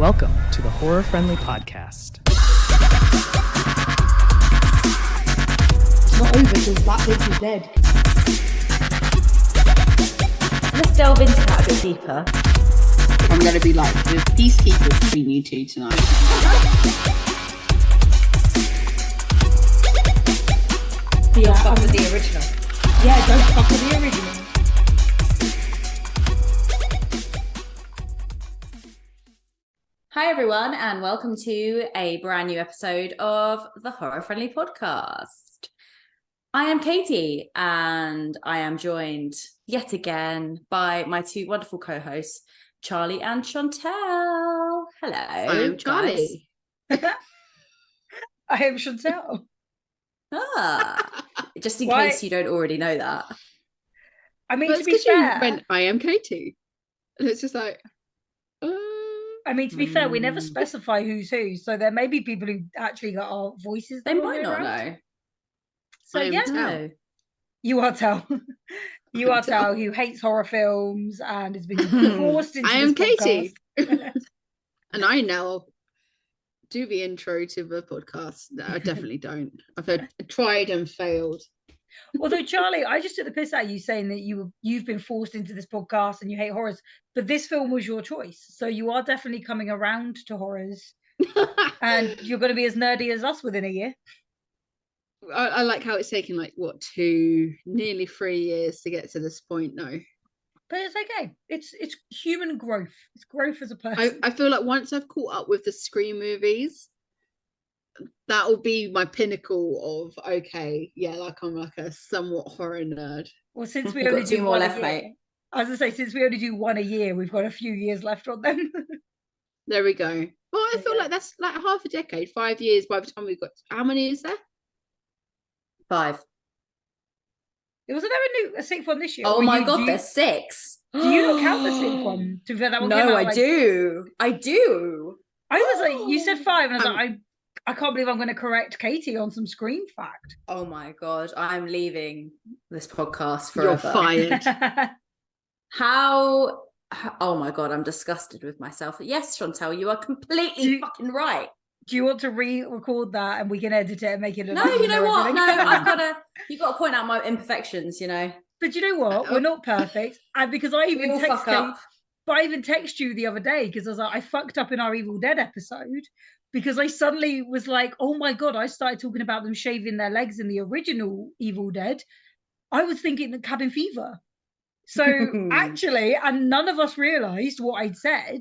Welcome to the Horror Friendly Podcast. It's not over till that bitch is dead. Let's delve into that a bit deeper. I'm going to be like the peacekeeper between you two tonight. Don't fuck with the original. Yeah, don't fuck with the original. Hi everyone, and welcome to a brand new episode of the Horror Friendly Podcast. I am Katie, and I am joined yet again by my two wonderful co-hosts, Charlie and Chantel. Hello. I'm Charlie. I am Chantel. Just in case you don't already know that. I mean, to be fair, when I am Katie, and it's just like. I mean, to be fair, we never specify who's who, so there may be people who actually got our voices. They might not know. So yeah, no. You are Tell. You are Tell, who hates horror films and has been forced into. I am this Katie, and I now do the intro to the podcast. No, I definitely don't. I've tried and failed. Although Charlie, I just took the piss out of you saying that you've been forced into this podcast and you hate horrors, but this film was your choice, so you are definitely coming around to horrors, and you're going to be as nerdy as us within a year. I like how it's taken nearly 3 years to get to this point. No, but it's okay. It's human growth. It's growth as a person. I feel like once I've caught up with the Scream movies, that will be my pinnacle of I'm like a somewhat horror nerd. Well, since we only do two more left, mate. I was gonna say, since we only do one a year, we've got a few years left on them. There we go. Well, I feel like that's like half a decade, 5 years by the time we've got. How many is there? 5. Wasn't there a sixth one this year? Oh my god, there's 6. Do you not count the sixth one? To be fair, that one no, I do. I do. I was like, you said 5, and I was like, I can't believe I'm going to correct Katie on some Scream fact. Oh my god, I'm leaving this podcast forever. You're fired. How? Oh my god, I'm disgusted with myself. Yes, Chantel, you are completely fucking right. Do you want to re-record that and we can edit it and make it? No, you know what? No, you've got to point out my imperfections. You know. But you know what? We're not perfect, and because I even text you the other day because I was like, I fucked up in our Evil Dead episode. Because I suddenly was like, oh my god, I started talking about them shaving their legs in the original Evil Dead. I was thinking the cabin fever. So actually, and none of us realised what I'd said.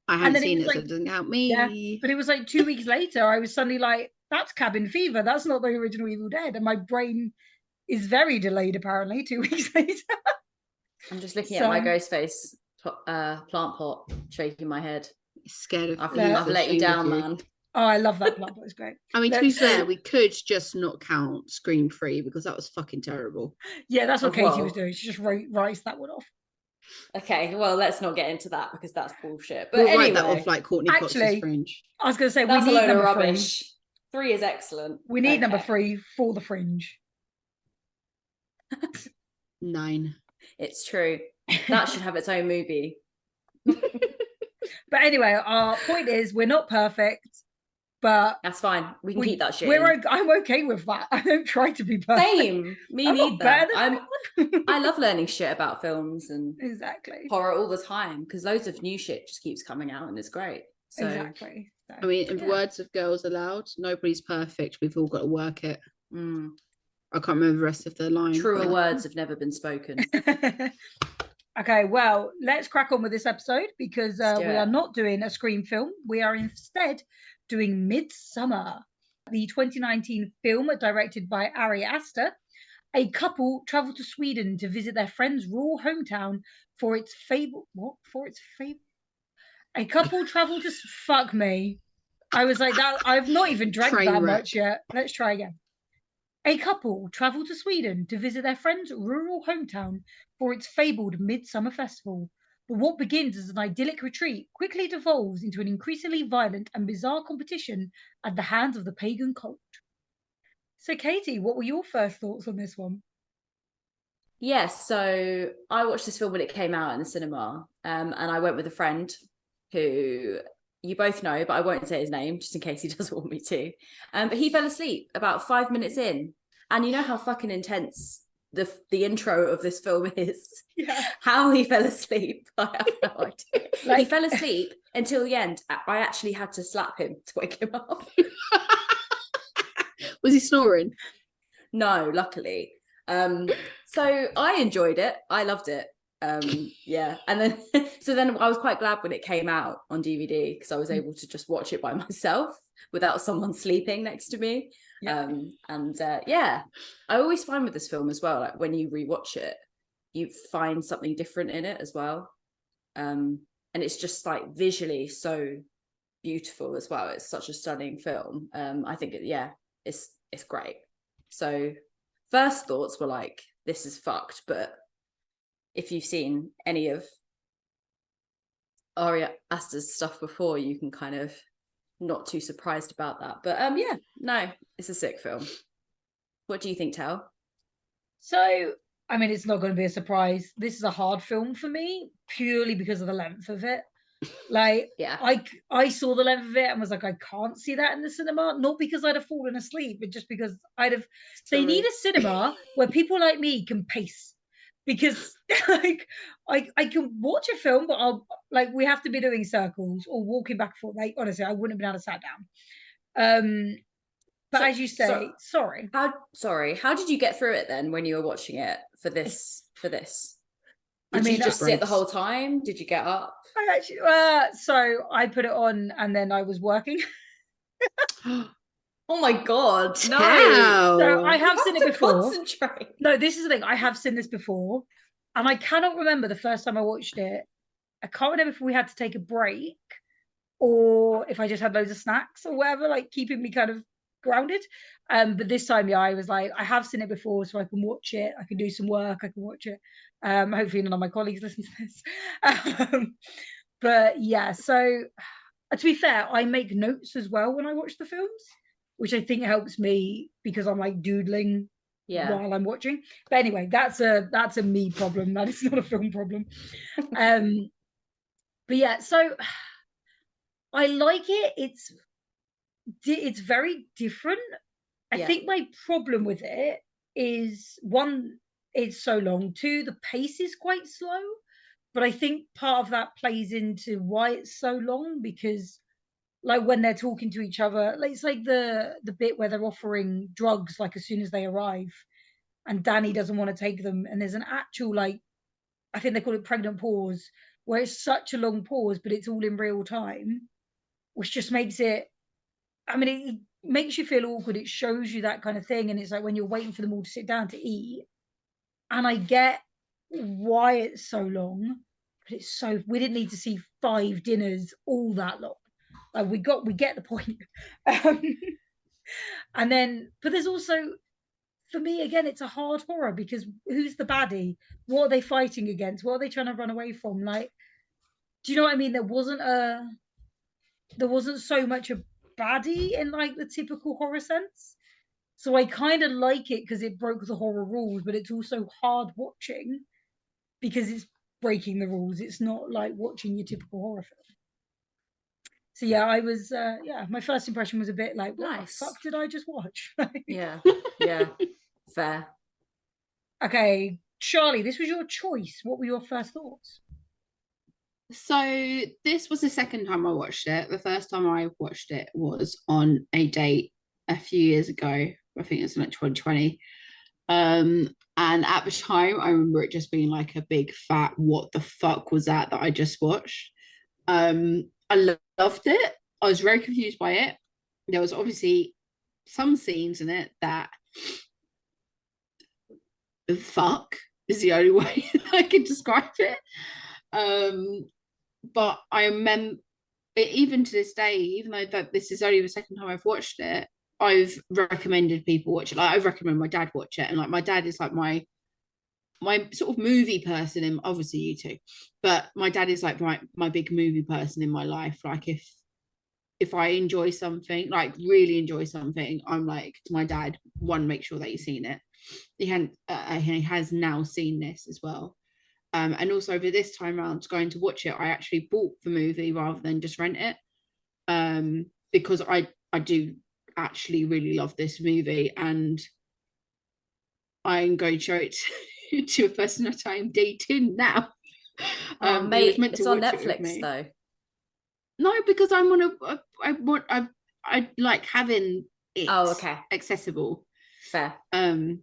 I haven't seen it, so it doesn't help me. Yeah, but it was like 2 weeks later, I was suddenly like, that's cabin fever. That's not the original Evil Dead. And my brain is very delayed, apparently, 2 weeks later. I'm just looking at my ghost face plant pot, shaking my head. Scared of I've let you down, man. Oh, I love that plant pot. It's great. I mean, to be fair, we could just not count Scream 3 because that was fucking terrible. Yeah, that's what Katie was doing. She just writes that one off. Okay, well, let's not get into that because that's bullshit. But we'll anyway, write that off like Courtney Cox's Fringe. I was going to say, that's we need a load number of rubbish. 3 is excellent. We need number 3 for the Fringe. 9. It's true. That should have its own movie. But anyway, our point is we're not perfect, but that's fine. We can keep that shit. I'm okay with that. I don't try to be perfect. Same. Me neither. I love learning shit about films and horror all the time because loads of new shit just keeps coming out and it's great. So, exactly. So, I mean, in the words of Girls Aloud, nobody's perfect. We've all got to work it. I can't remember the rest of the line. Truer words have never been spoken. Okay, well, let's crack on with this episode because we are not doing a Scream film. We are instead doing Midsommar, the 2019 film directed by Ari Aster. A couple travel to Sweden to visit their friend's rural hometown for its fable. What? For its fable? A couple travel to... Fuck me. I was like, that. I've not even drank that much yet. Let's try again. A couple travel to Sweden to visit their friend's rural hometown for its fabled Midsummer Festival. But what begins as an idyllic retreat quickly devolves into an increasingly violent and bizarre competition at the hands of the pagan cult. So, Katie, what were your first thoughts on this one? Yes, so I watched this film when it came out in the cinema, and I went with a friend who you both know, but I won't say his name just in case he doesn't want me to. But he fell asleep about 5 minutes in. And you know how fucking intense the intro of this film is? Yeah. How he fell asleep, I have no idea. He fell asleep until the end. I actually had to slap him to wake him up. Was he snoring? No, luckily. So I enjoyed it. I loved it. Yeah. And then so then I was quite glad when it came out on DVD because I was able to just watch it by myself without someone sleeping next to me. Yeah. Yeah, I always find with this film as well, like when you rewatch it, you find something different in it as well. And it's just like visually so beautiful as well. It's such a stunning film. I think it's great. So first thoughts were like, this is fucked, but if you've seen any of Ari Aster's stuff before, you can kind of not too surprised about that. But yeah, no, it's a sick film. What do you think, Tal? So, I mean, it's not going to be a surprise. This is a hard film for me purely because of the length of it. Like, yeah, I saw the length of it and was like, I can't see that in the cinema. Not because I'd have fallen asleep, but just because they need a cinema where people like me can pace. Because like I can watch a film, but I'll we have to be doing circles or walking back and forth. Like honestly, I wouldn't have been able to sat down. But so, as you say, how did you get through it then when you were watching it for this? Did you just sit the whole time? Did you get up? I actually, so I put it on and then I was working. Oh my God, no. So I have seen it before. Concentrate. No, this is the thing. I have seen this before. And I cannot remember the first time I watched it. I can't remember if we had to take a break or if I just had loads of snacks or whatever, like keeping me kind of grounded. But this time, yeah, I was like, I have seen it before, so I can watch it. I can do some work. I can watch it. Hopefully none of my colleagues listen to this. But yeah, so to be fair, I make notes as well when I watch the films, which I think helps me because I'm like doodling while I'm watching. But anyway, that's a me problem. That is not a film problem. But yeah, so I like it. It's very different. I think my problem with it is one, it's so long. Two, the pace is quite slow. But I think part of that plays into why it's so long because like when they're talking to each other, like it's like the bit where they're offering drugs like as soon as they arrive and Danny doesn't want to take them and there's an actual like I think they call it pregnant pause where it's such a long pause but it's all in real time, which just makes it, I mean, it makes you feel awkward. It shows you that kind of thing and it's like when you're waiting for them all to sit down to eat, and I get why it's so long, but it's so, we didn't need to see 5 dinners all that long. Like we get the point. And then, but there's also, for me again, it's a hard horror because who's the baddie? What are they fighting against? What are they trying to run away from? Like, do you know what I mean? There wasn't so much a baddie in like the typical horror sense. So I kind of like it because it broke the horror rules, but it's also hard watching because it's breaking the rules. It's not like watching your typical horror film. So yeah, I was my first impression was a bit like, what the fuck did I just watch? Yeah. Fair. Okay, Charlie, this was your choice. What were your first thoughts? So this was the second time I watched it. The first time I watched it was on a date a few years ago. I think it was like 2020. And at the time, I remember it just being like a big fat, what the fuck was that I just watched? I loved it. I was very confused by it. There was obviously some scenes in it that fuck is the only way I can describe it. But I remember, even to this day, even though that this is only the second time I've watched it, I've recommended people watch it. Like I've recommended my dad watch it, and like my dad is like my sort of movie person, and obviously you too, but my dad is like my big movie person in my life. Like if I enjoy something, like really enjoy something, I'm like to my dad, one, make sure that you've seen it. He has now seen this as well. And also for this time around going to watch it, I actually bought the movie rather than just rent it. because I do actually really love this movie, and I'm going to show it to a person that I am dating now. Mate, it's on Netflix though. No, because I'm on I like having it accessible. Fair. And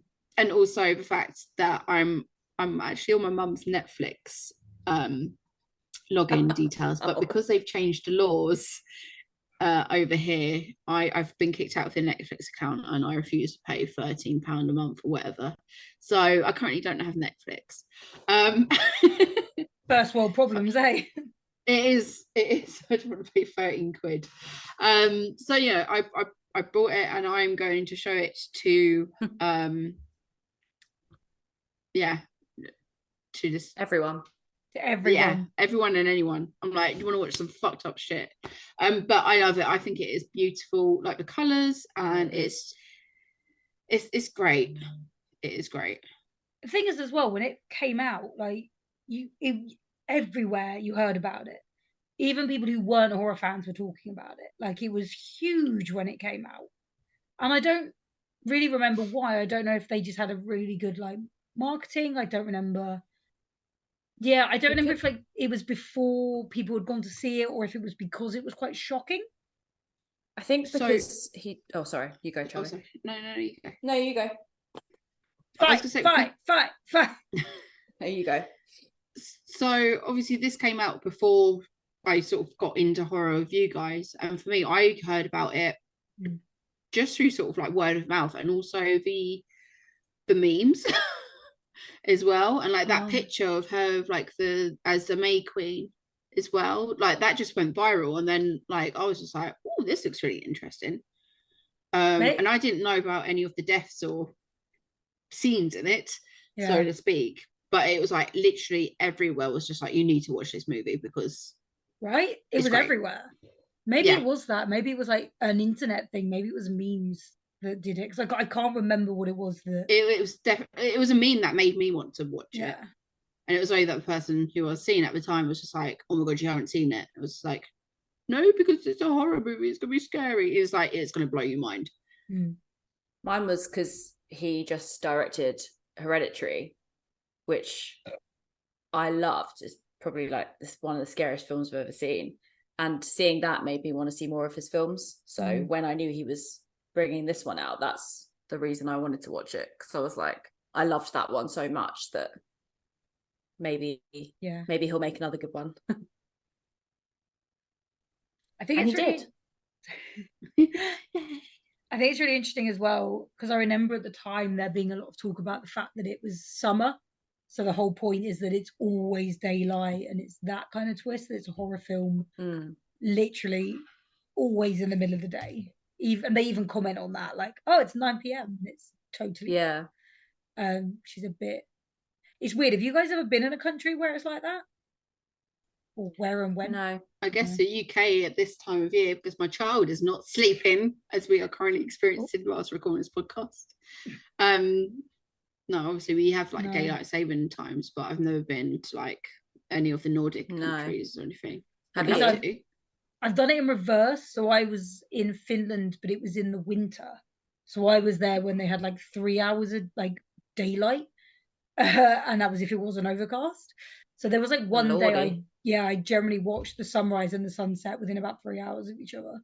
also the fact that I'm actually on my mum's Netflix login details, but because they've changed the laws over here, I've been kicked out of the Netflix account, and I refuse to pay £13 a month or whatever. So I currently don't have Netflix. First world problems, eh? It is. I don't want to pay 13 quid. So yeah, I bought it, and I'm going to show it to to just everyone. To everyone. Yeah, everyone and anyone. I'm like, you want to watch some fucked up shit? But I love it. I think it is beautiful, like the colours, and it's great. It is great. The thing is, as well, when it came out, like everywhere you heard about it. Even people who weren't horror fans were talking about it. Like, it was huge when it came out. And I don't really remember why. I don't know if they just had a really good, like, marketing. I don't remember. Yeah, I don't remember if, like, it was before people had gone to see it, or if it was because it was quite shocking. I think because Oh, sorry. You go, Charlie. Oh, no, you go. No, you go. Fight. There you go. So, obviously, this came out before I sort of got into horror with you guys, and for me, I heard about it just through sort of like word of mouth, and also the memes as well, and like that picture of her like as the May Queen as well, like that just went viral, and then like I was just like, oh, this looks really interesting. And I didn't know about any of the deaths or scenes in it, so to speak, but it was like literally everywhere was just like, you need to watch this movie because it was great. Everywhere. Maybe it was that. Maybe it was like an internet thing. Maybe it was memes that did it. Because I can't remember what it was. It was definitely, it was a meme that made me want to watch it. And it was only that the person who I was seeing at the time was just like, oh my God, you haven't seen it. It was like, no, because it's a horror movie. It's going to be scary. It's like, it's going to blow your mind. Mine was because he just directed Hereditary, which I loved. It's probably like one of the scariest films I've ever seen, and seeing that made me want to see more of his films. So when I knew he was bringing this one out, that's the reason I wanted to watch it, because I was like, I loved that one so much that maybe he'll make another good one. I think he did. I think it's really interesting as well, because I remember at the time there being a lot of talk about the fact that it was summer. So the whole point is that it's always daylight, and it's that kind of twist that it's a horror film, literally always in the middle of the day. And they even comment on that, like, oh, it's 9 p.m. It's totally she's a bit. It's weird. Have you guys ever been in a country where it's like that? Or where and when? No. I guess the UK at this time of year, because my child is not sleeping, as we are currently experiencing whilst recording this podcast. No, obviously we have like daylight saving times, but I've never been to like any of the Nordic countries or anything. Have you? I've done it in reverse. So I was in Finland, but it was in the winter. So I was there when they had like 3 hours of like daylight, and that was if it wasn't overcast. So there was like one day I generally watched the sunrise and the sunset within about 3 hours of each other.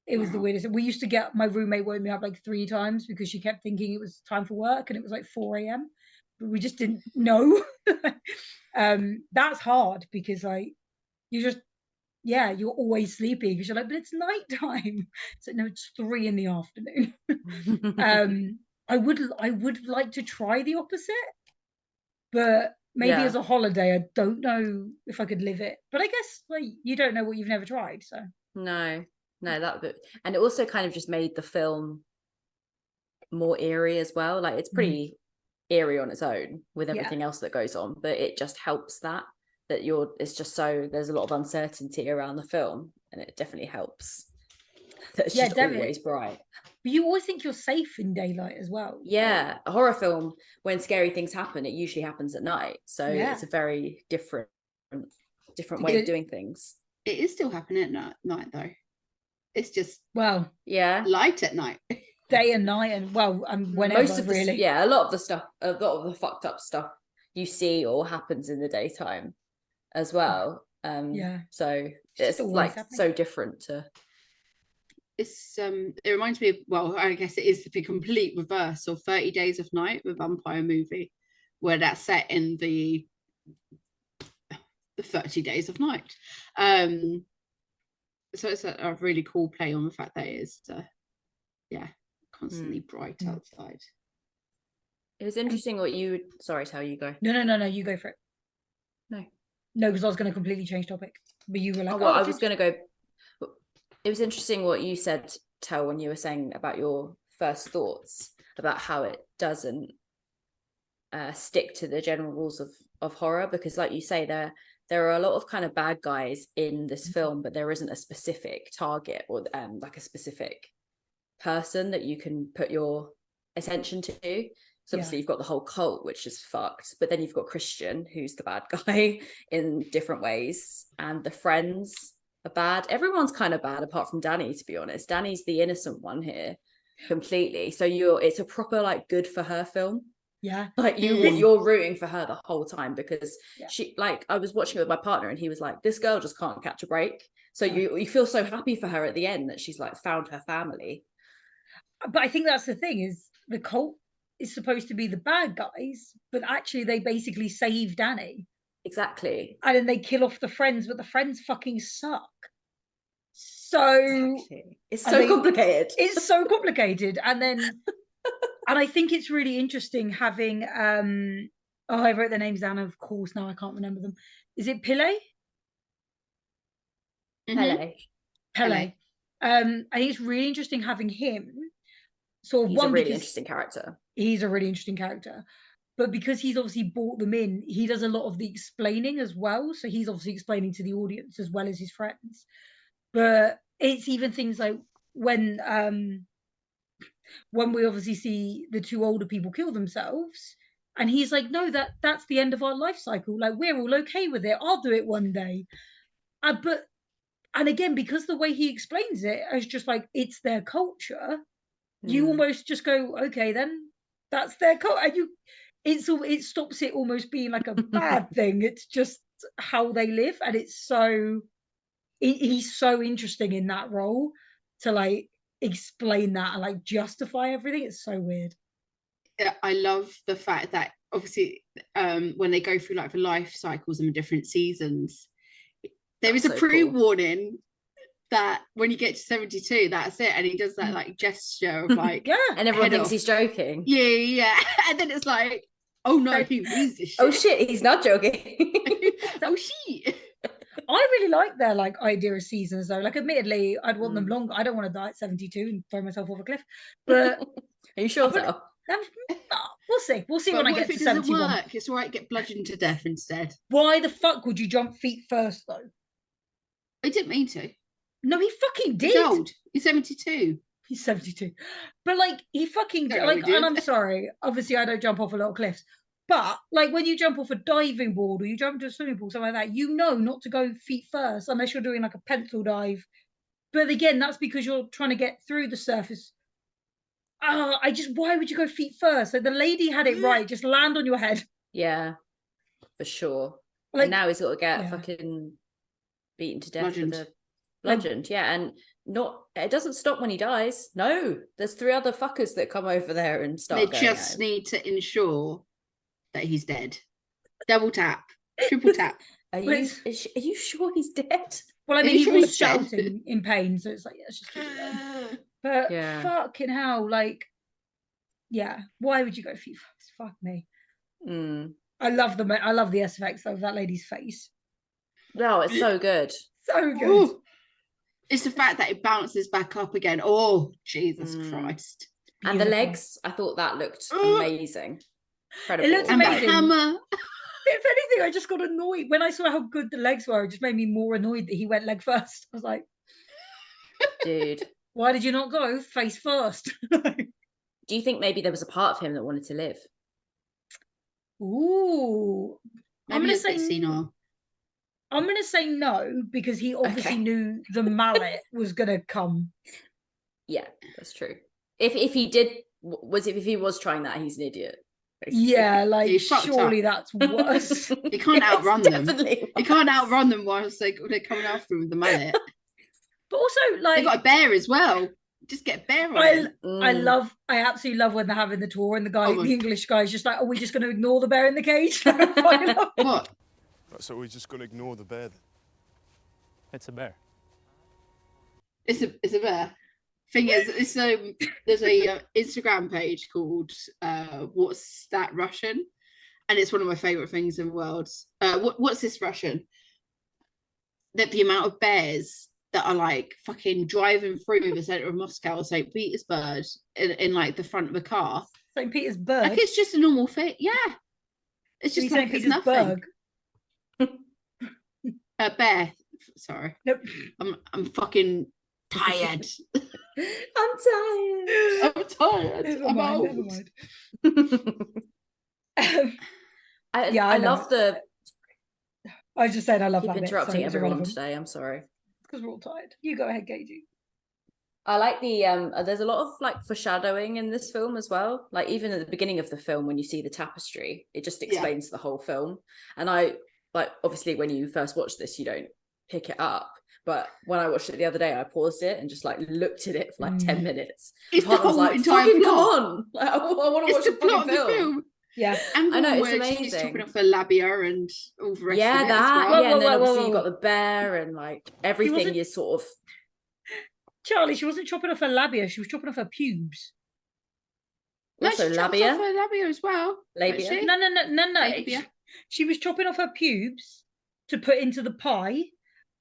It was the weirdest. We used to get, my roommate woke me up like 3 times because she kept thinking it was time for work, and it was like 4 a.m. But we just didn't know. That's hard because like you just you're always sleepy because you're like, but it's nighttime. So no, it's 3 in the afternoon. I would like to try the opposite, but maybe as a holiday, I don't know if I could live it. But I guess like you don't know what you've never tried, so No, that bit, and it also kind of just made the film more eerie as well. Like it's pretty eerie on its own with everything else that goes on, but it just helps that it's just so there's a lot of uncertainty around the film, and it definitely helps that it's just always bright. But you always think you're safe in daylight as well. Yeah, a horror film, when scary things happen, it usually happens at night, so it's a very different way of doing things. It is still happening at night though. It's just light at night, day and night, and whenever. Most of really, a lot of the fucked up stuff you see or happens in the daytime as well. So it's like happening. So different to. It's it reminds me of, I guess it is the complete reverse of 30 Days of Night, the vampire movie, where that's set in the 30 Days of Night. So it's a really cool play on the fact that it is constantly bright outside. It was interesting what you sorry, how you go. No, you go for it. No, because I was going to completely change topic, but you were like, I was going to go. It was interesting what you said, Tel, when you were saying about your first thoughts about how it doesn't stick to the general rules of horror, because like you say, there are a lot of kind of bad guys in this film, but there isn't a specific target or like a specific person that you can put your attention to. So obviously you've got the whole cult, which is fucked, but then you've got Christian, who's the bad guy in different ways, and the friends are bad. Everyone's kind of bad apart from Danny, to be honest. Danny's the innocent one here completely. So it's a proper like good for her film. Yeah, like you're rooting for her the whole time, because she, like, I was watching it with my partner and he was like, this girl just can't catch a break. So you feel so happy for her at the end that she's like found her family. But I think that's the thing, is the cult is supposed to be the bad guys, but actually they basically save Danny. Exactly. And then they kill off the friends, but the friends fucking suck. So it's so complicated. It's so complicated. And then and I think it's really interesting having I wrote their names down, of course, now I can't remember them. Is it Pele? Pele. I think it's really interesting having him. So he's a really interesting character. He's a really interesting character. But because he's obviously brought them in, he does a lot of the explaining as well. So he's obviously explaining to the audience as well as his friends. But it's even things like when we obviously see the two older people kill themselves, and he's like, no, that's the end of our life cycle. Like, we're all okay with it. I'll do it one day. And again, because the way he explains it as just like, it's their culture, you almost just go, okay, then that's their culture. And it stops it almost being like a bad thing. It's just how they live. And it's he's so interesting in that role to like explain that and like justify everything. It's so weird. I love the fact that obviously when they go through like the life cycles and different seasons, there is a pre-warning that when you get to 72, that's it, and he does that like gesture of like and everyone thinks he's joking. Yeah and then it's like, oh no, he means this shit. Oh shit, he's not joking. Oh shit. I really like their like idea of seasons though. Like, admittedly, I'd want them longer. I don't want to die at 72 and throw myself off a cliff. But are you sure though? We'll see. We'll see when I get to 71. Work? It's all right, get bludgeoned to death instead. Why the fuck would you jump feet first though? I didn't mean to. No, he fucking did. He's old. He's 72. He's 72. But like, he fucking like, and I'm sorry, obviously I don't jump off a lot of cliffs. But like, when you jump off a diving board or you jump into a swimming pool, something like that, you know not to go feet first unless you're doing like a pencil dive. But again, that's because you're trying to get through the surface. Why would you go feet first? So the lady had it right. Just land on your head. Yeah, for sure. Like, and now he's got to get fucking beaten to death with a bludgeoned. And it doesn't stop when he dies. No, there's 3 other fuckers that come over there and start. They just need to ensure that he's dead. Double tap, triple tap. Are you sure he's dead? Well, I mean, he was shouting in pain, so it's like, it's just. But fucking hell, like, why would you go feet first? Fuck me. I love the SFX of that lady's face. No, it's so good. So good. Ooh. It's the fact that it bounces back up again. Oh, Jesus Christ. And the legs, I thought that looked amazing. Incredible. It looks amazing. Hammer. If anything, I just got annoyed. When I saw how good the legs were, it just made me more annoyed that he went leg first. I was like, dude, why did you not go face first? Do you think maybe there was a part of him that wanted to live? Ooh. I'm going to say senile. I'm going to say no, because he obviously knew the mallet was going to come. Yeah, that's true. If he did, if he was trying that, he's an idiot. Basically. Yeah, like surely that's worse. You can't outrun them. You can't outrun them whilst they're coming after him with the mallet. But also, like, they got a bear as well. Just get a bear on I absolutely love when they're having the tour and the English guy's just like, are we just going to ignore the bear in the cage? What? So we're just going to ignore the bear then? It's a bear. It's a bear. Thing is, there's a Instagram page called What's That Russian? And it's one of my favourite things in the world. What's this Russian? That the amount of bears that are like fucking driving through the centre of Moscow or St. Petersburg in like the front of a car. St. Petersburg? Like it's just a normal thing. Yeah. It's just like it's nothing. A bear. Sorry. Nope. I'm fucking tired. I'm tired. I'm old. I love the. I was just saying I love that. Interrupting everyone today. I'm sorry. Because we're all tired. You go ahead, Katie. I like the there's a lot of like foreshadowing in this film as well. Like even at the beginning of the film, when you see the tapestry, it just explains the whole film. And I like, obviously when you first watch this, you don't pick it up. But when I watched it the other day, I paused it and just like looked at it for like 10 minutes. It's the whole like, entire fucking plot. come on! Like, I want to watch the plot of the film. Yeah, and I know, it's amazing. She's chopping off her labia and all the rest of it. That. As well. And then obviously you got the bear and like everything is sort of. Charlie, she wasn't chopping off her labia; she was chopping off her pubes. Also, labia. Off her labia as well. Labia. No. She was chopping off her pubes to put into the pie,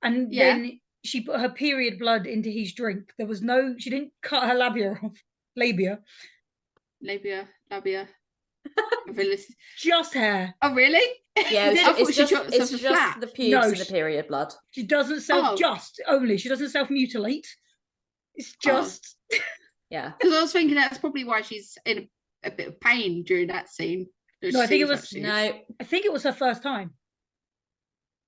and then she put her period blood into his drink. There was no. She didn't cut her labia off. Labia. Just hair. Oh really? Yeah, it's just the pubes and the period blood. She doesn't she doesn't self-mutilate. It's just yeah. Because I was thinking that's probably why she's in a bit of pain during that scene. No, I think it was her first time.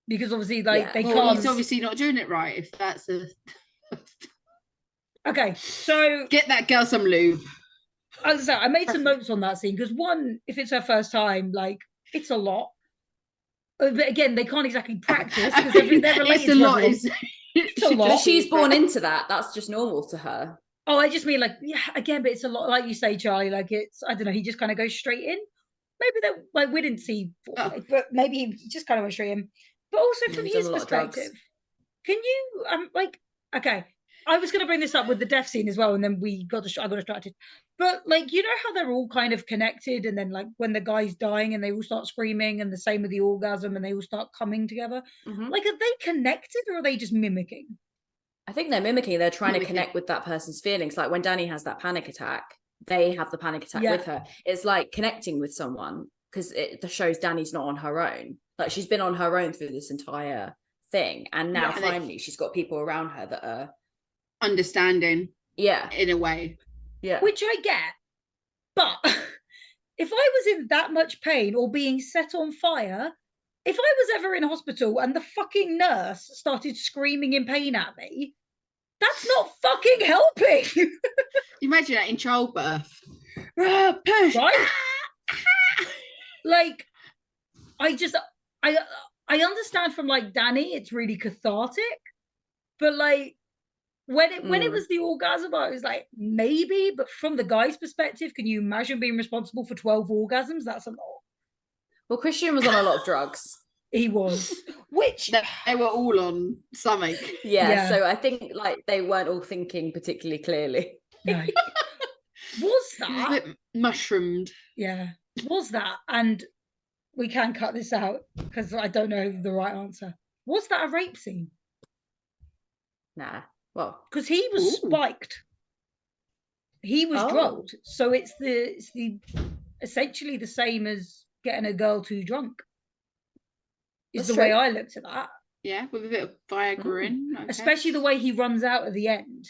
Because obviously they can't. He's obviously not doing it right if that's a Okay, so get that girl some lube. As I said, I made some notes on that scene because one, if it's her first time, like it's a lot. But again, they can't exactly practice because they're related. It's a lot. She's born into that. That's just normal to her. Oh, I just mean like again, but it's a lot. Like you say, Charlie, like it's I don't know. He just kind of goes straight in. Maybe that like we didn't see, but maybe he just kind of went straight in. But also from his perspective, can you okay. I was going to bring this up with the death scene as well, and then I got distracted. But like, you know how they're all kind of connected, and then like when the guy's dying, and they all start screaming, and the same with the orgasm, and they all start coming together. Mm-hmm. Like, are they connected, or are they just mimicking? I think they're mimicking. They're trying to connect with that person's feelings. Like when Danny has that panic attack, they have the panic attack with her. It's like connecting with someone because it shows Danny's not on her own. Like she's been on her own through this entire thing, and now finally she's got people around her that are understanding in a way, which I get, but if I was in that much pain or being set on fire, if I was ever in hospital and the fucking nurse started screaming in pain at me, that's not fucking helping. Imagine that in childbirth. Push. Right? Like I understand from like Danny it's really cathartic, but like when it was the orgasm, I was like, maybe, but from the guy's perspective, can you imagine being responsible for 12 orgasms? That's a lot. Well, Christian was on a lot of drugs. He was. Which they were all on something. Yeah, so I think like they weren't all thinking particularly clearly. No. Was that a bit mushroomed? Yeah. Was that, and we can cut this out because I don't know the right answer. Was that a rape scene? Nah. Well, because he was spiked. He was drugged, so it's the essentially the same as getting a girl too drunk. Is the way I looked at that. Yeah, with a bit of Viagra in, especially the way he runs out at the end.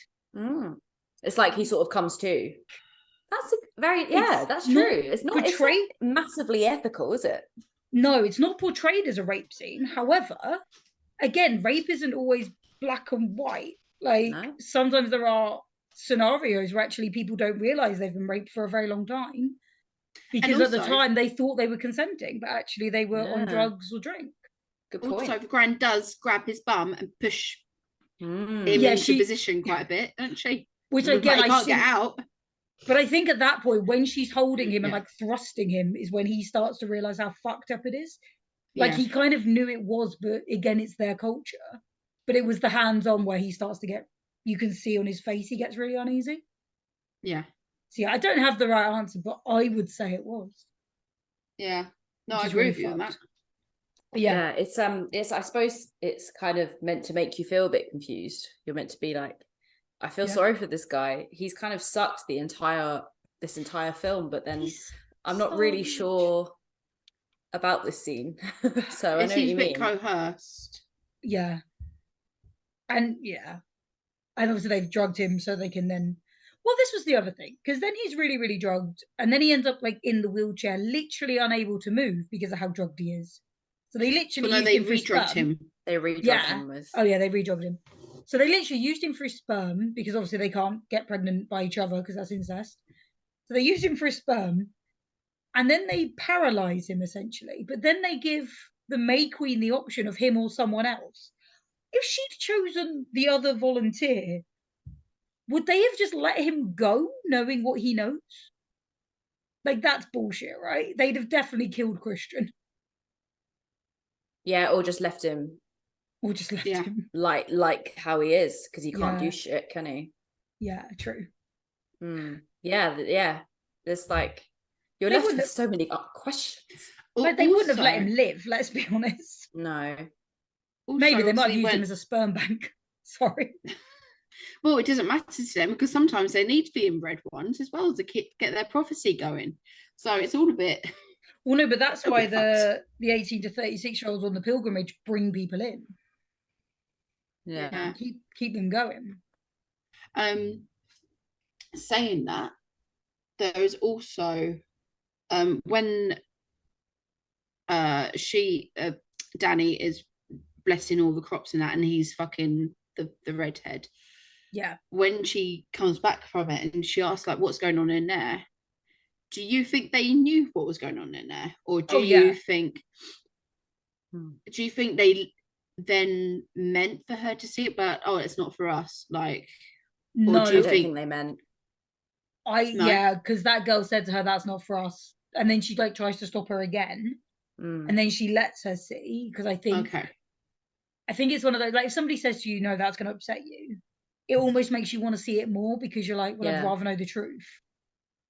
It's like he sort of comes to. That's that's true. It's not massively ethical, is it? No, it's not portrayed as a rape scene. However, again, rape isn't always black and white. Like No. sometimes there are scenarios where actually people don't realize they've been raped for a very long time because at the also- time they thought they were consenting, but actually they were on Yeah. drugs or drink. Good point. Also, the Gran does grab his bum and push him Yeah, into position quite a bit, doesn't she? Which again, Like, he I can't think, get out. but I think at that point when she's holding him and Yeah. like thrusting him is when he starts to realize how fucked up it is. Like Yeah. he kind of knew it was, but again, it's their culture. But it was the hands-on where he starts to get, you can see on his face he gets really uneasy. Yeah. So yeah, I don't have the right answer, but I would say it was. Yeah. No, Which I is agree really with you on that. fucked. Yeah. It's I suppose it's kind of meant to make you feel a bit confused. You're meant to be like, I feel sorry for this guy. He's kind of sucked this entire film, but then I'm not really sure about this scene. So I It know what seems you a bit mean. Yeah. coerced. And obviously they've drugged him so they can then, well, this was the other thing, because then he's really, really drugged, and then he ends up like in the wheelchair, literally unable to move because of how drugged he is. So they literally Well, no, used they him for his re-drugged sperm. him. They re-drugged him with. Oh yeah, they re-drugged him. So they literally used him for his sperm because obviously they can't get pregnant by each other because that's incest. So they used him for his sperm, and then they paralyze him essentially. But then they give the May Queen the option of him or someone else. If she'd chosen the other volunteer, would they have just let him go knowing what he knows? Like, that's bullshit, right? They'd have definitely killed Christian. Yeah, or just left him Or just left him. like how he is, because he can't Yeah. do shit, can he? Yeah, true. Yeah. There's like, you're They left wouldn't with have- so many questions. Like, they wouldn't have let Also- him live, let's be honest. No. also, Maybe they might have obviously used him as a sperm bank. Sorry. Well, it doesn't matter to them because sometimes they need to be inbred ones as well to get their prophecy going. So it's all a bit. Well, no, but that's A why bit the 18 to 36-year-olds on the pilgrimage bring people in. Yeah. Keep them going. Saying that, there is also when Danny is blessing all the crops and that, and he's fucking the redhead. Yeah. When she comes back from it and she asks like, what's going on in there? Do you think they knew what was going on in there, or do you think they then meant for her to see it, but it's not for us? Like, No, or do you I don't think think they meant. Yeah, because that girl said to her, "That's not for us," and then she like tries to stop her again, and then she lets her see. Because I think it's one of those, like, if somebody says to you, "No, that's going to upset you," it almost makes you want to see it more because you're like, "Well, I'd rather know the truth."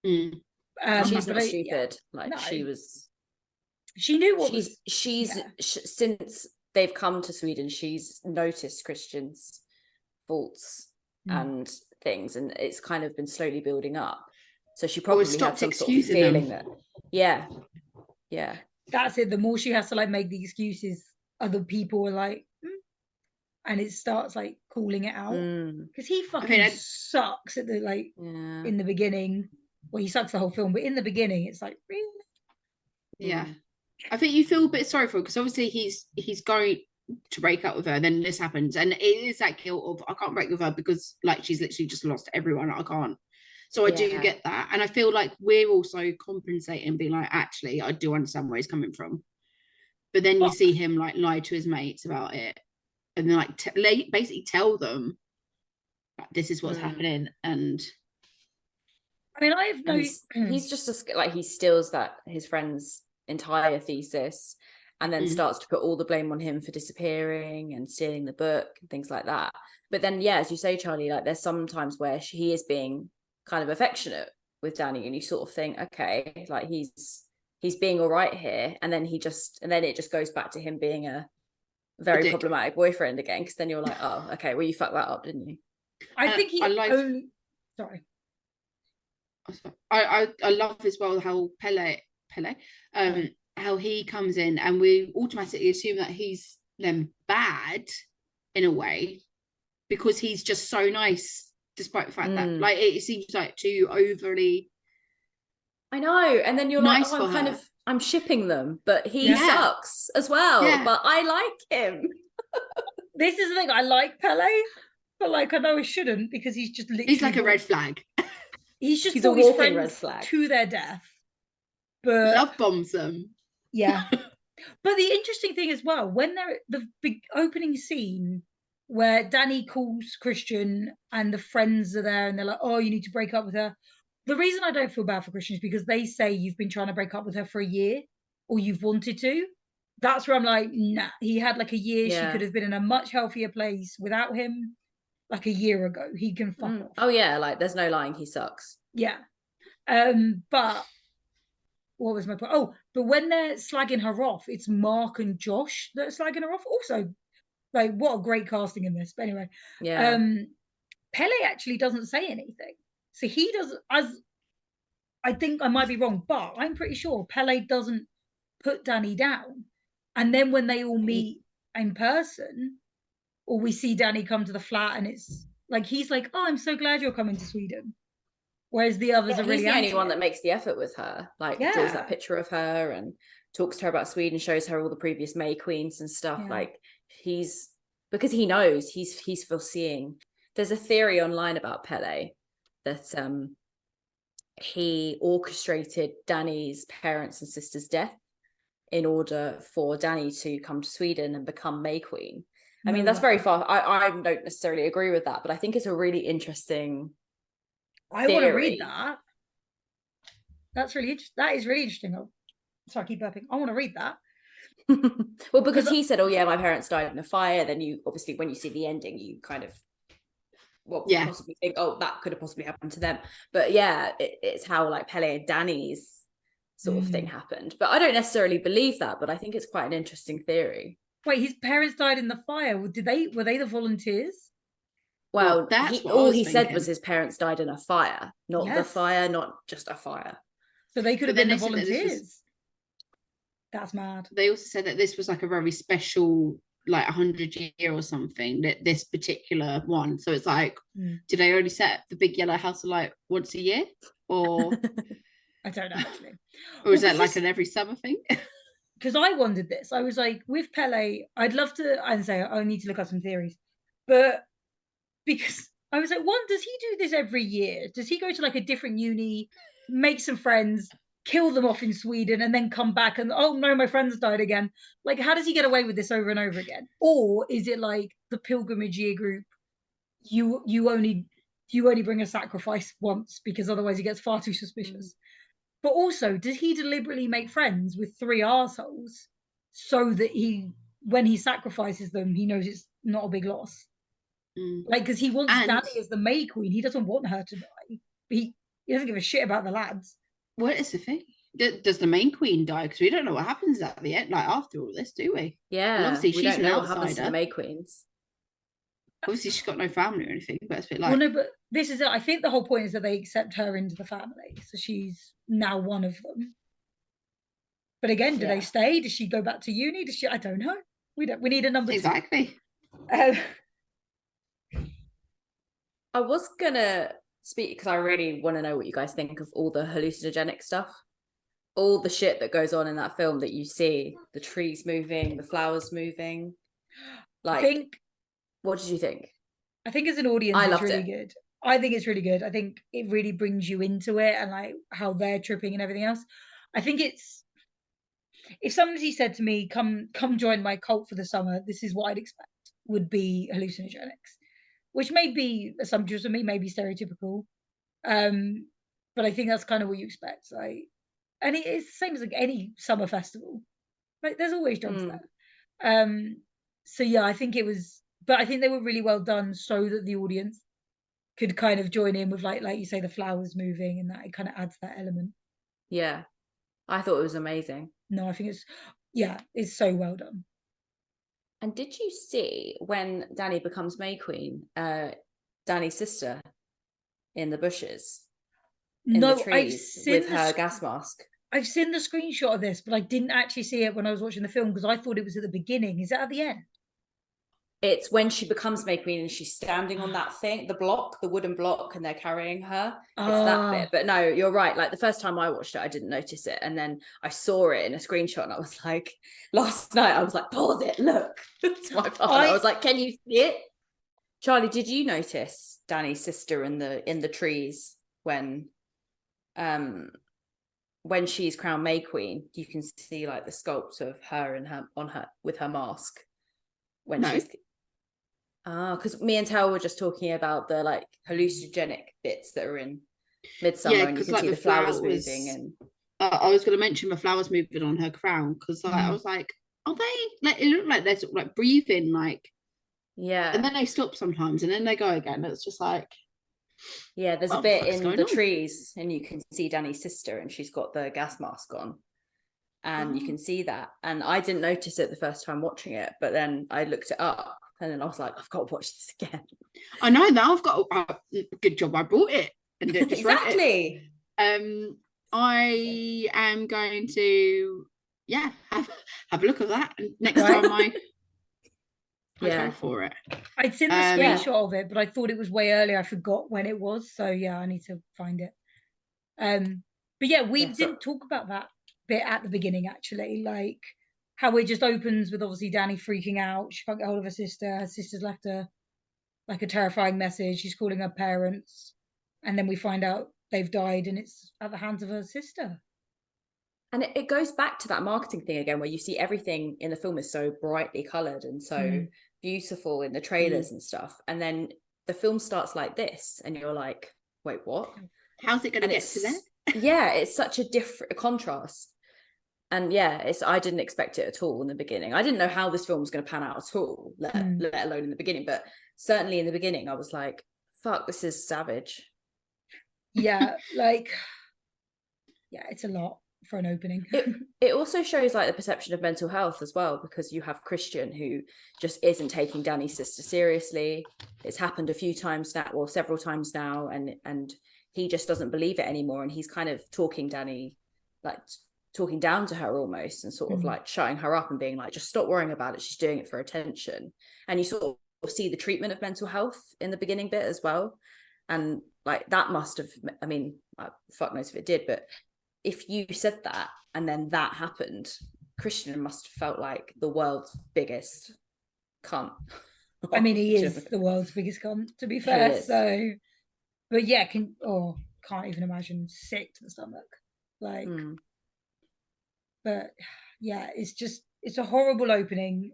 She's not stupid. Like, no. She knew what since they've come to Sweden, she's noticed Christian's faults and things, and it's kind of been slowly building up. So she probably had some sort of feeling that, that's it. The more she has to like make the excuses, other people are like, and it starts like calling it out because he fucking sucks at the in the beginning. Well, he sucks the whole film, but in the beginning, it's like, really? Yeah. I think you feel a bit sorry for her because obviously he's going to break up with her, then this happens, and it is that guilt of I can't break with her because like she's literally just lost everyone. I can't. So I do get that, and I feel like we're also compensating, being like, actually, I do understand where he's coming from, but then you see him like lie to his mates about it, and then like basically tell them like, this is what's happening, and. I mean, I have no. He's just like he steals his friend's entire thesis, and then starts to put all the blame on him for disappearing and stealing the book and things like that. But then, as you say, Charlie, like there's some times where he is being kind of affectionate with Danny, and you sort of think, okay, like he's being all right here, and then it just goes back to him being a very problematic boyfriend again. Because then you're like, oh, okay, well you fucked that up, didn't you? I think he only. Sorry. I love as well how Pele how he comes in and we automatically assume that he's then bad in a way because he's just so nice despite the fact that like it seems like too overly. I know, and then you're nice like, I'm shipping them, but he sucks as well. But I like him. This is the thing. I like Pele, but like I know I shouldn't because he's just literally. He's like a red flag. He's a brought his walking red friends flag. to their death. But Love bombs them. yeah. But the interesting thing as well, when they're the big opening scene where Danny calls Christian and the friends are there and they're like, oh, you need to break up with her. The reason I don't feel bad for Christian is because they say you've been trying to break up with her for a year or you've wanted to. That's where I'm like, nah, he had like a year. Yeah. She could have been in a much healthier place without him like a year ago. He can fuck off. Oh yeah, like there's no lying, he sucks. Yeah. But what was my point? Oh, but when they're slagging her off, it's Mark and Josh that are slagging her off. Also, like, what a great casting in this. But anyway, Yeah. Pele actually doesn't say anything. So he doesn't, as I think I might be wrong, but I'm pretty sure Pele doesn't put Danny down. And then when they all meet in person, or we see Danny come to the flat and it's like, he's like, oh, I'm so glad you're coming to Sweden. Whereas the others are really he's the only one it. that makes the effort with her, like draws that picture of her and talks to her about Sweden, shows her all the previous May Queens and stuff. Like he's, because he knows he's foreseeing. There's a theory online about Pele that he orchestrated Danny's parents and sisters' death in order for Danny to come to Sweden and become May Queen. I mean, that's very far. I don't necessarily agree with that, but I think it's a really interesting I want to read that. That's really interesting. That is really interesting. Oh, sorry, I keep burping. I want to read that. Well, because he said, oh yeah, my parents died in a fire. Then you obviously, when you see the ending, you kind of possibly think, oh, that could have possibly happened to them. But yeah, it's how like Pele and Danny's sort of thing happened. But I don't necessarily believe that, but I think it's quite an interesting theory. Wait, his parents died in the fire. Were they the volunteers? Well, all he said was his parents died in a fire, not the fire, not just a fire. So they could have been the volunteers. That's mad. They also said that this was like a very special, like 100-year or something, that this particular one. So it's like, do they only set the big yellow house alight once a year? Or I don't know actually. Or is that like an every summer thing? Because I wondered this. I was like, with Pele, I'd love to, and say I need to look up some theories. But because I was like, one, does he do this every year? Does he go to like a different uni, make some friends, kill them off in Sweden, and then come back and, oh no, my friends died again? Like, how does he get away with this over and over again? Or is it like the pilgrimage year group? You only bring a sacrifice once because otherwise he gets far too suspicious. But also, does he deliberately make friends with 3 arseholes so that when he sacrifices them, he knows it's not a big loss? Like, because he wants Danny as the May Queen. He doesn't want her to die. But he doesn't give a shit about the lads. What is the thing? Does the main queen die? Because we don't know what happens at the end, like after all this, do we? Yeah, and obviously she's don't know what happens to the May Queens. Obviously, she's got no family or anything, but it's a bit like. Well, no, but this is it. I think the whole point is that they accept her into the family, so she's now one of them. But again, do they stay? Does she go back to uni? Does she? I don't know. We need a number. Exactly. I was gonna speak because I really want to know what you guys think of all the hallucinogenic stuff, all the shit that goes on in that film that you see, the trees moving, the flowers moving. Like, what did you think? I think as an audience, it's really good. I think it's really good. I think it really brings you into it and like how they're tripping and everything else. I think it's, if somebody said to me, come join my cult for the summer, this is what I'd expect would be hallucinogenics, which may be assumptions of me, may be stereotypical. But I think that's kind of what you expect. Like, and it's the same as like any summer festival. Like there's always drugs there. So yeah, I think it was, but I think they were really well done so that the audience could kind of join in with like you say, the flowers moving, and that it kind of adds that element. Yeah, I thought it was amazing. No, I think it's so well done. And did you see when Danny becomes May Queen, Danny's sister in the bushes, in the trees with her gas mask? I've seen the screenshot of this, but I didn't actually see it when I was watching the film because I thought it was at the beginning. Is that at the end? It's when she becomes May Queen and she's standing on that thing, the wooden block, and they're carrying her. It's that bit. But no, you're right. Like the first time I watched it, I didn't notice it. And then I saw it in a screenshot and I was like, last night, I was like, pause it, look. It's my partner. I was like, can you see it? Charlie, did you notice Danny's sister in the trees when she's crowned May Queen? You can see like the sculpt of her and her on her with her mask when she's because me and Tal were just talking about the like hallucinogenic bits that are in Midsommar, and you can like see the flowers moving. And I was going to mention the flowers moving on her crown because like, I was like, are they like, it looked like they're sort of like breathing, like, yeah, and then they stop sometimes and then they go again. It's just like, yeah, there's a bit in the trees and you can see Danny's sister and she's got the gas mask on, and you can see that. And I didn't notice it the first time watching it, but then I looked it up and then I was like, I've got to watch this again. I know now I've got good job I brought it and just exactly. I am going to have a look at that next time I go for it. I'd seen the screenshot of it, but I thought it was way earlier. I forgot when it was, so yeah, I need to find it. But yeah, we didn't talk about that bit at the beginning, actually, like how it just opens with obviously Danny freaking out. She can't get hold of her sister. Her sister's left her like a terrifying message. She's calling her parents, and then we find out they've died, and it's at the hands of her sister. And it goes back to that marketing thing again, where you see everything in the film is so brightly coloured and so beautiful in the trailers and stuff. And then the film starts like this, and you're like, wait, what? How's it going to get to there? Yeah, it's such a different contrast. And yeah, I didn't expect it at all in the beginning. I didn't know how this film was going to pan out at all, let alone in the beginning. But certainly in the beginning, I was like, fuck, this is savage. Yeah, like, yeah, it's a lot for an opening. It also shows like the perception of mental health as well, because you have Christian who just isn't taking Danny's sister seriously. It's happened a few times now, or several times now, and he just doesn't believe it anymore, and he's kind of talking Danny, like talking down to her almost, and sort of like shutting her up and being like, just stop worrying about it, she's doing it for attention. And you sort of see the treatment of mental health in the beginning bit as well, and like that must have, I mean, fuck knows if it did, but if you said that and then that happened, Christian must have felt like the world's biggest cunt. I mean, he is the world's biggest cunt, to be fair. So, but yeah, can't even imagine. Sick to the stomach. Like, but yeah, it's a horrible opening.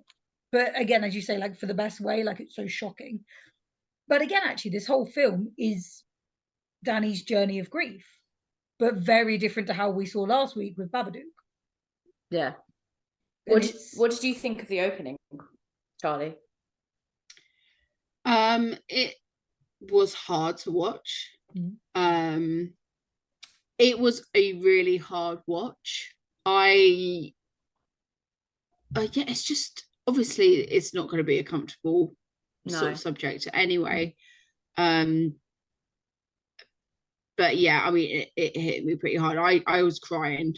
But again, as you say, like for the best way, like it's so shocking. But again, actually, this whole film is Danny's journey of grief, but very different to how we saw last week with Babadook. Yeah. What did you think of the opening, Charlie? It was hard to watch. It was a really hard watch. It's just, obviously it's not going to be a comfortable sort of subject anyway. But yeah, I mean, it hit me pretty hard. I was crying,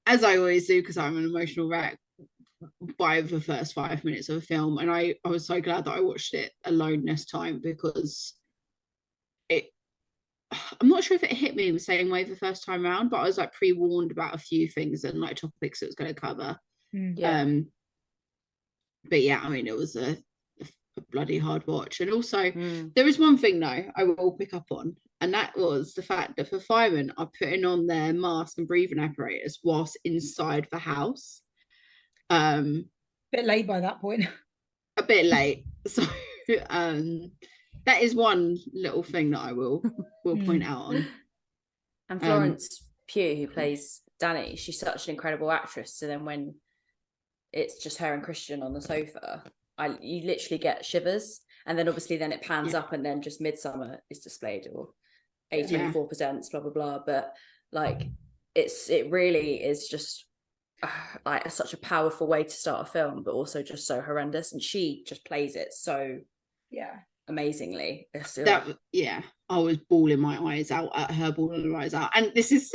as I always do, because I'm an emotional wreck by the first 5 minutes of a film. And I was so glad that I watched it alone this time, because I'm not sure if it hit me the same way the first time around, but I was like pre-warned about a few things and like topics it was going to cover. But yeah, I mean, it was a bloody hard watch. And also there is one thing though I will pick up on, and that was the fact that the firemen are putting on their mask and breathing apparatus whilst inside the house. Bit late by that point. A bit late. So that is one little thing that I will point out on. And Florence Pugh, who plays Danny, she's such an incredible actress. So then when it's just her and Christian on the sofa, you literally get shivers. And then obviously then it pans up, and then just Midsommar is displayed, or A24 presents, blah blah blah. But like it really is just like such a powerful way to start a film, but also just so horrendous. And she just plays it so amazingly. I was bawling my eyes out at her bawling her eyes out. And this is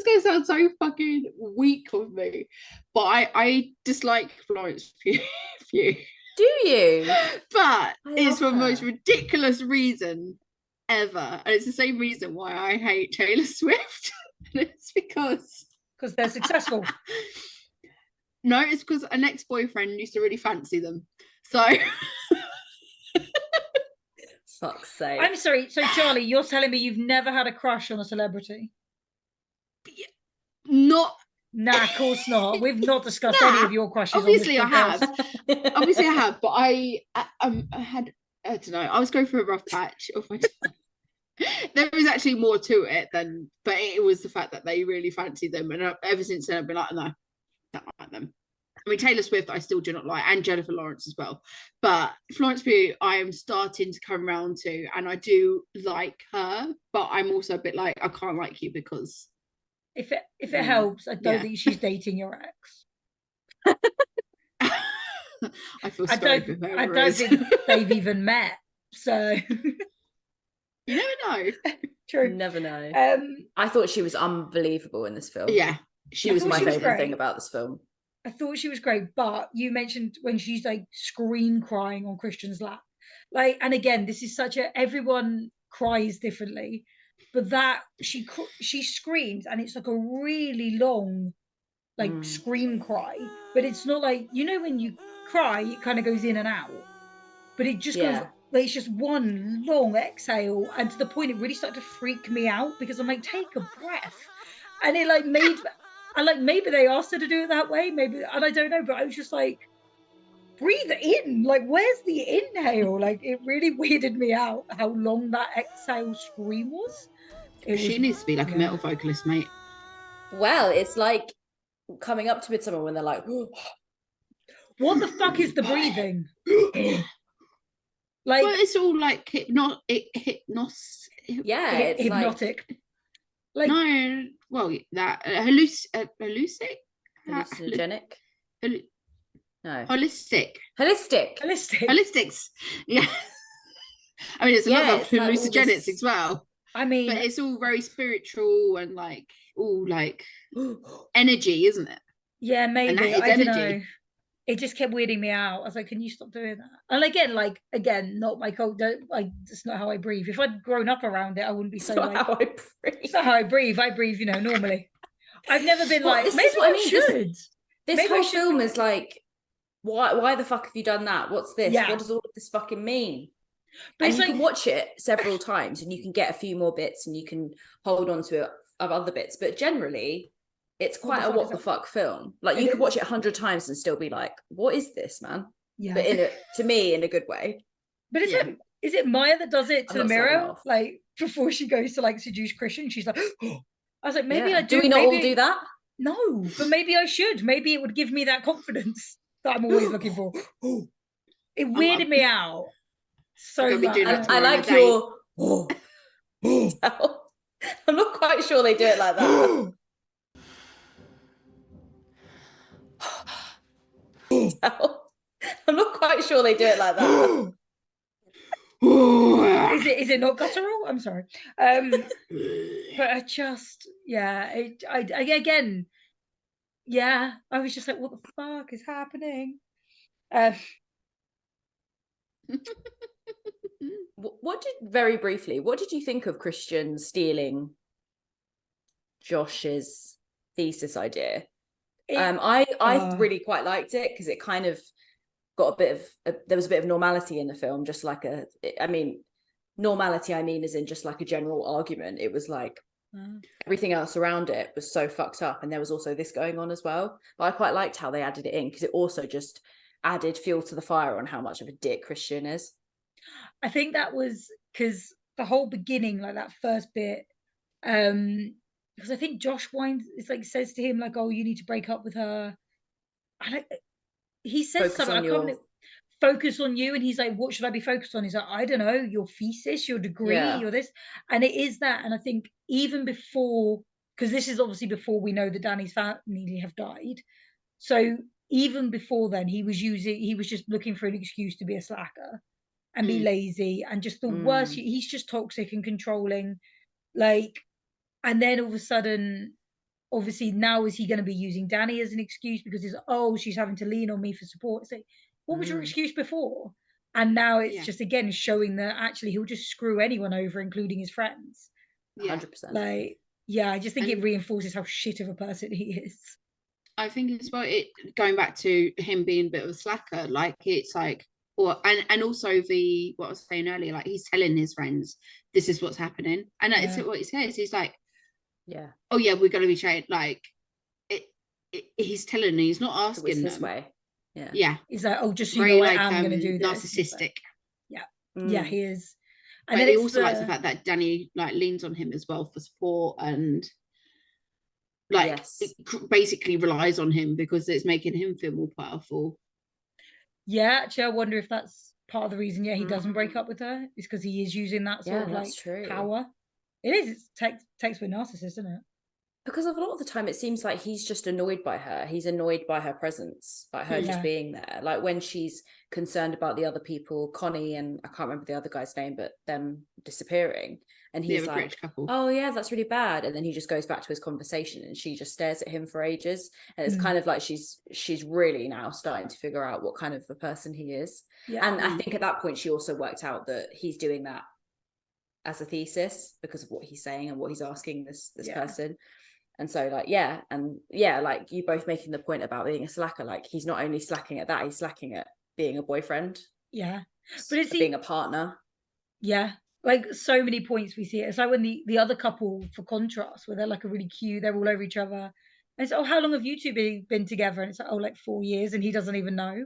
gonna sound so fucking weak of me, but I dislike Florence Pugh. Do you? But it's for the love most her. ridiculous reason ever. And it's the same reason why I hate Taylor Swift. And it's because they're successful. No, it's because an ex-boyfriend used to really fancy them. So Fuck's sake. I'm sorry. So Charlie, you're telling me you've never had a crush on a celebrity? not Nah, of course not. We've not discussed Nah, any of your crushes. obviously on I this have. podcast. Obviously I have, but I had, I don't know, I was going through a rough patch of my time. There was actually more to it than, but it was the fact that they really fancied them, and ever since then I've been like, no, don't like them. I mean, Taylor Swift I still do not like, and Jennifer Lawrence as well, but Florence Pugh I am starting to come around to, and I do like her, but I'm also a bit like, I can't like you because If it helps, I don't Yeah. think she's dating your ex. I feel I sorry don't. for I whoever don't is. think they've even met. So You never know. true. Never know. I I thought she was unbelievable in this film. Yeah, She was thought my she was favorite great. thing about this film. I thought she was great, but you mentioned when she's like scream crying on Christian's lap, like, and again, this is such a everyone cries differently, but that she screams and it's like a really long, like scream cry, but it's not like, you know, when you cry, it kind of goes in and out, but it just goes. Yeah. Like, it's just one long exhale, and to the point it really started to freak me out because I'm like, take a breath, and it like made. And like maybe they asked her to do it that way, maybe, and I don't know, but I was just like, breathe in. Like, where's the inhale? Like, it really weirded me out how long that exhale scream was. She needs to be like a metal vocalist, mate. Well, it's like coming up to Midsommar when they're like, what the fuck is the breathing? Like, well, it's all like hypnotic. yeah, it's hypnotic. Like, no, well, that hallucinogenic. No. Holistic. holistic. Yeah. I mean, it's a lot of it's like all hallucinogenics this- as well. I mean, But it's all very spiritual and like all like energy, isn't it? yeah, And maybe. that is I don't energy. know. It just kept weirding me out. I was like, can you stop doing that? And again, not my code. It's not how I breathe. If I'd grown up around it, I wouldn't be so like. How I breathe. It's not how I breathe. I breathe, normally. I've never been Well, like, this maybe is what I I mean. should. This Maybe I whole should film be- is like, why the fuck have you done that? What's this? Yeah. What does all of this fucking mean? But And it's you like, can watch it several times and you can get a few more bits and you can hold on to it of other bits. But generally, it's What quite the a fuck what is the that? fuck film. Like, you It could watch is. it 100 times and still be like, what is this, man? yeah. But to me, in a good way. But is it Maya that does it to I'm the not slagging mirror? off. Like, before she goes to like seduce Christian, she's like, oh. I was like, maybe Yeah. I do. Do we not maybe all do that? No, but maybe I should. Maybe it would give me that confidence that I'm always looking for. It weirded me out so I'm gonna be much. doing that I tomorrow on a like date. your I'm not quite sure they do it like that. I'm not quite sure they do it like that. Is it not guttural? I'm sorry. But I just, again, yeah, I was just like, what the fuck is happening? Very briefly, what did you think of Christian stealing Josh's thesis idea? I really quite liked it because it kind of got there was a bit of normality in the film, just like normality, as in just like a general argument. It was like everything else around it was so fucked up, and there was also this going on as well. But I quite liked how they added it in because it also just added fuel to the fire on how much of a dick Christian is. I think that was because the whole beginning, like that first bit, because I think Josh Wines says to him like, "Oh, you need to break up with her." He says Focus something. Focus on you, and he's like, "What should I be focused on?" He's like, "I don't know, your thesis, your degree, your this," and it is that. And I think even before, because this is obviously before we know that Danny's family have died, so even before then, he was just looking for an excuse to be a slacker and be lazy and just the worst. He's just toxic and controlling, like, and then all of a sudden, obviously now is he going to be using Danny as an excuse because she's having to lean on me for support? It's like, what was your excuse before? And now it's just again showing that actually he'll just screw anyone over, including his friends. 100%. Like, yeah, I just think it reinforces how shit of a person he is. I think as well, it going back to him being a bit of a slacker, like it's like, or and also what I was saying earlier, like he's telling his friends this is what's happening, and it's what he says. He's like, oh yeah, we're gonna be trained. Like he's telling, he's not asking it was his them. way. Yeah. He's like, oh, just so you know, I am gonna do this. Narcissistic. Yeah, he is. And but he also likes the fact that Danny like leans on him as well for support and like basically relies on him because it's making him feel more powerful. Yeah, actually, I wonder if that's part of the reason. Yeah, he doesn't break up with her. Is because he is using that sort of like power. It is. It's textbook narcissist, isn't it? Because of a lot of the time, it seems like he's just annoyed by her. He's annoyed by her presence, like her just being there. Like when she's concerned about the other people, Connie and I can't remember the other guy's name, but them disappearing. And he's like, oh yeah, that's really bad. And then he just goes back to his conversation and she just stares at him for ages. And it's kind of like she's really now starting to figure out what kind of a person he is. Yeah. And I think at that point, she also worked out that he's doing that as a thesis because of what he's saying and what he's asking this person. And so like, like you both making the point about being a slacker, like he's not only slacking at that, he's slacking at being a boyfriend. Yeah. But it's being a partner. Yeah. Like so many points we see it. It's like when the other couple, for contrast, where they're like a really cute, they're all over each other. And it's, oh, how long have you two been together? And it's like, oh, like 4 years, and he doesn't even know.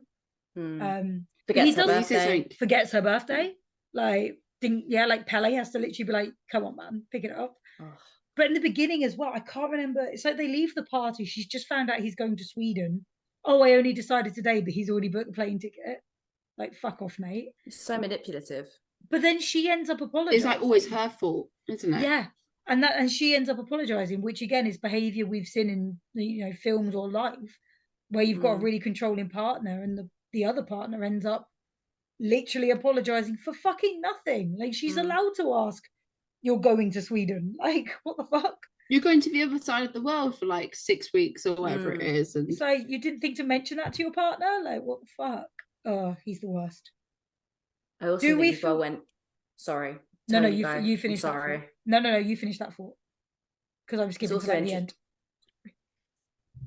Forgets her birthday. Like, like Pele has to literally be like, come on, man, pick it up. Oh. But in the beginning as well, I can't remember. It's like they leave the party. She's just found out he's going to Sweden. Oh, I only decided today, but he's already booked the plane ticket. Like, fuck off, mate. It's so manipulative. But then she ends up apologizing. It's like always her fault, isn't it? Yeah. And she ends up apologizing, which again is behavior we've seen in films or live, where you've got a really controlling partner and the other partner ends up literally apologizing for fucking nothing. Like she's allowed to ask, you're going to Sweden. Like, what the fuck? You're going to the other side of the world for like 6 weeks or whatever it is. And so you didn't think to mention that to your partner? Like, what the fuck? Oh, he's the worst. I also think as well when... Sorry. No, you finished that thought. No, you finished that thought. Because I was giving to the end.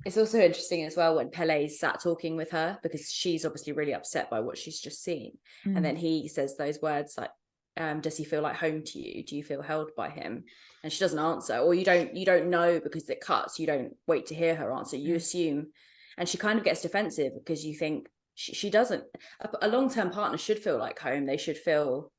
It's also interesting as well when Pele's sat talking with her because she's obviously really upset by what she's just seen. And then he says those words like, does he feel like home to you? Do you feel held by him? And she doesn't answer, or you don't know because it cuts. You don't wait to hear her answer. You assume, and she kind of gets defensive because you think she doesn't. A long-term partner should feel like home. You should feel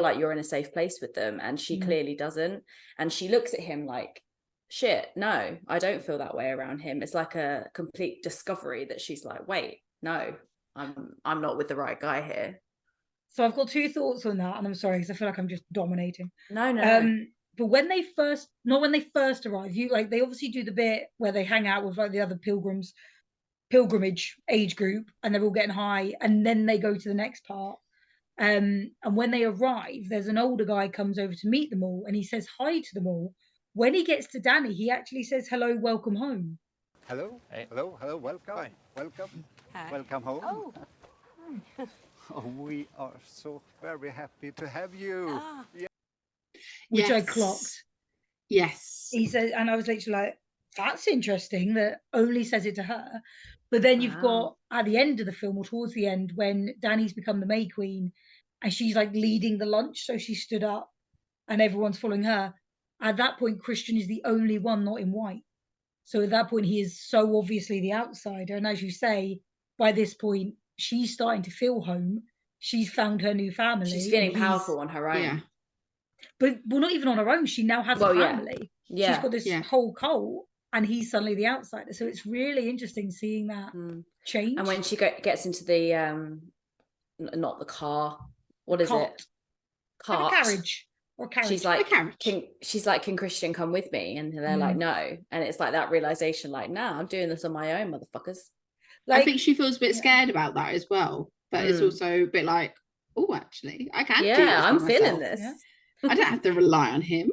like you're in a safe place with them, and she clearly doesn't. And she looks at him like, shit, no, I don't feel that way around him. It's like a complete discovery that she's like, wait, no, I'm not with the right guy here. So I've got 2 thoughts on that, and I'm sorry because I feel like I'm just dominating. No. But when they first arrive, they obviously do the bit where they hang out with like the other pilgrimage age group, and they're all getting high, and then they go to the next part. And when they arrive, there's an older guy comes over to meet them all, and he says hi to them all. When he gets to Danny, he actually says, "Hello, welcome home." Hello, hello, welcome, hi. Welcome, hi. Welcome home. Oh. Oh, we are so very happy to have you. Yeah. Which I clocked. Yes. He said, and I was literally like, that's interesting that only says it to her. But then you've got at the end of the film, or towards the end, when Danny's become the May Queen and she's like leading the lunch. So she stood up and everyone's following her. At that point, Christian is the only one not in white. So at that point, he is so obviously the outsider. And as you say, by this point, she's starting to feel home. She's found her new family. She's feeling powerful on her own. Yeah. But not even on her own. She now has a family. Yeah. She's got this whole cult, and he's suddenly the outsider. So it's really interesting seeing that change. And when she gets into the, not the car, what is it? Cart. Like a carriage. Or carriage. She's like, can Christian come with me? And they're like, no. And it's like that realization, like, nah, I'm doing this on my own, motherfuckers. Like, I think she feels a bit scared about that as well. But it's also a bit like, oh, actually, I can do this I'm myself. feeling this. Yeah. I don't have to rely on him.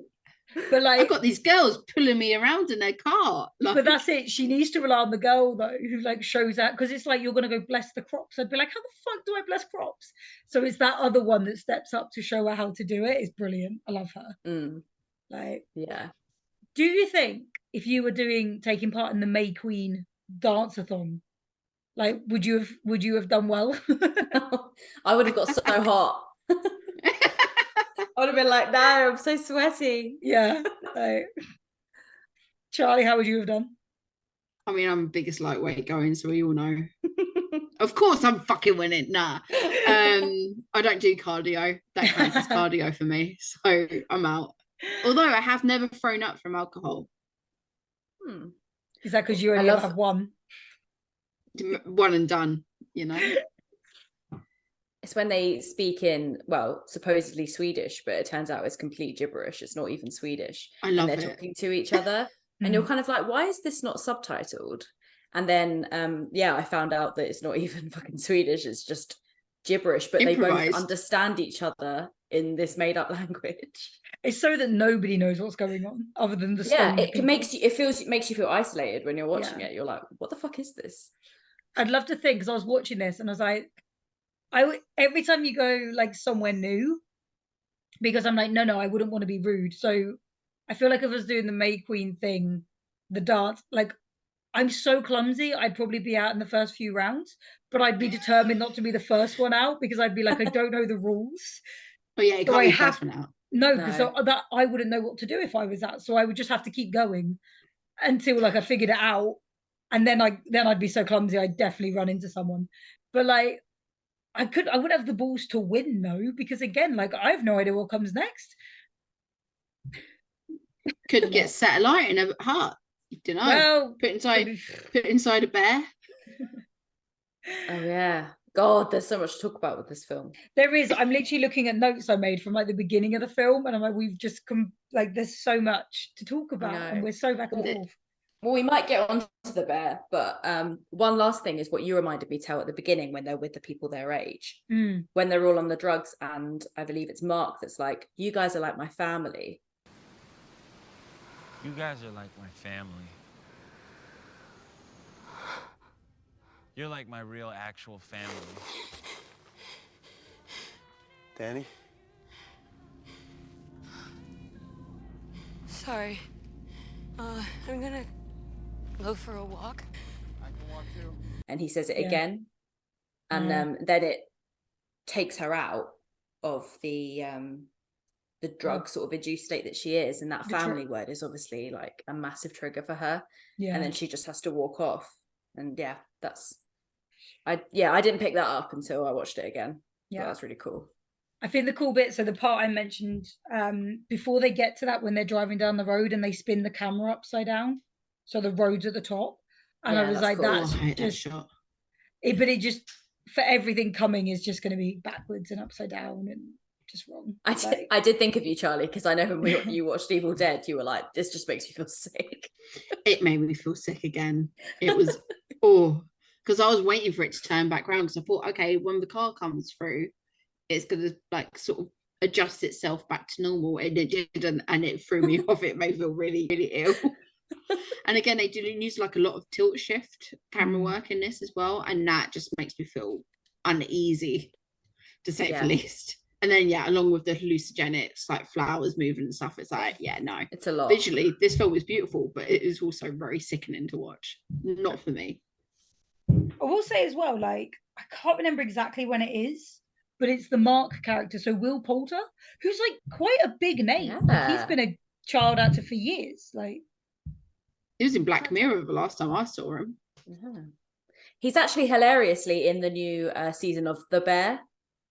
But like, I've got these girls pulling me around in their car. Like, but that's it. She needs to rely on the girl though, who like shows that, because it's like you're gonna go bless the crops. I'd be like, how the fuck do I bless crops? So it's that other one that steps up to show her how to do it. It's brilliant. I love her. Like, yeah. do you think if you were taking part in the May Queen dance-a-thon, like would you have done well? I would have got so hot. I would have been like, no, I'm so sweaty. Yeah. Like, Charlie, how would you have done? I mean, I'm the biggest lightweight going, so we all know. Of course I'm fucking winning. Nah. I don't do cardio. That counts as cardio for me. So I'm out. Although I have never thrown up from alcohol. Is that because you only have one? One and done, you know? It's when they speak in, well, supposedly Swedish, but it turns out it's complete gibberish. It's not even Swedish. I love it. And they're talking to each other. And you're kind of like, why is this not subtitled? And then, I found out that it's not even fucking Swedish. It's just gibberish, but Improvised. They both understand each other in this made-up language. It's so that nobody knows what's going on other than the it makes you feel isolated when you're watching it. You're like, what the fuck is this? I'd love to think, because I was watching this and I was like, every time you go like somewhere new, because I'm like, no, I wouldn't want to be rude. So I feel like if I was doing the May Queen thing, the dance, like I'm so clumsy, I'd probably be out in the first few rounds, but I'd be determined not to be the first one out, because I'd be like, I don't know the rules. But yeah, you can't be the first one out. No, because that I wouldn't know what to do if I was that. So I would just have to keep going until like I figured it out. And then I'd be so clumsy I'd definitely run into someone. But like I would have the balls to win though, because again, like I have no idea what comes next. Could get satellite in a heart. You don't know. Well, put inside a bear. Oh yeah. God, there's so much to talk about with this film. There is. I'm literally looking at notes I made from like the beginning of the film, and I'm like, we've just come like there's so much to talk about, and we're so back and forth. Well, we might get on to the bear, but one last thing is what you reminded me to at the beginning when they're with the people their age, when they're all on the drugs, and I believe it's Mark that's like, you guys are like my family. You guys are like my family. You're like my real, actual family. Danny? Sorry. I'm gonna go for a walk. I can walk too. And he says it again. And then it takes her out of the drug sort of induced state that she is. And that family word is obviously like a massive trigger for her. Yeah. And then she just has to walk off. And I didn't pick that up until I watched it again. Yeah, that's really cool. I think the cool bit, so the part I mentioned before they get to that, when they're driving down the road and they spin the camera upside down, so the road's at the top, and I was like, cool. That's just that shot. But it just, for everything coming, is just going to be backwards and upside down and just wrong. I did think of you, Charlie, because I know when you watched Evil Dead, you were like, this just makes you feel sick. It made me feel sick again. It was because I was waiting for it to turn back around, because I thought, okay, when the car comes through, it's going to like sort of adjust itself back to normal, and it didn't, and it threw me off. It made me feel really, really ill. And again, they didn't use like a lot of tilt shift camera work in this as well, and that just makes me feel uneasy, to say the least. And then along with the hallucinogenics, like flowers moving and stuff, it's like no, it's a lot. Visually, this film is beautiful, but it is also very sickening to watch. Not for me. I will say as well, like, I can't remember exactly when it is, but it's the Mark character, so Will Poulter, who's like quite a big name. Yeah. Like, he's been a child actor for years. Like, he was in Black Mirror the last time I saw him. Yeah. He's actually hilariously in the new season of The Bear,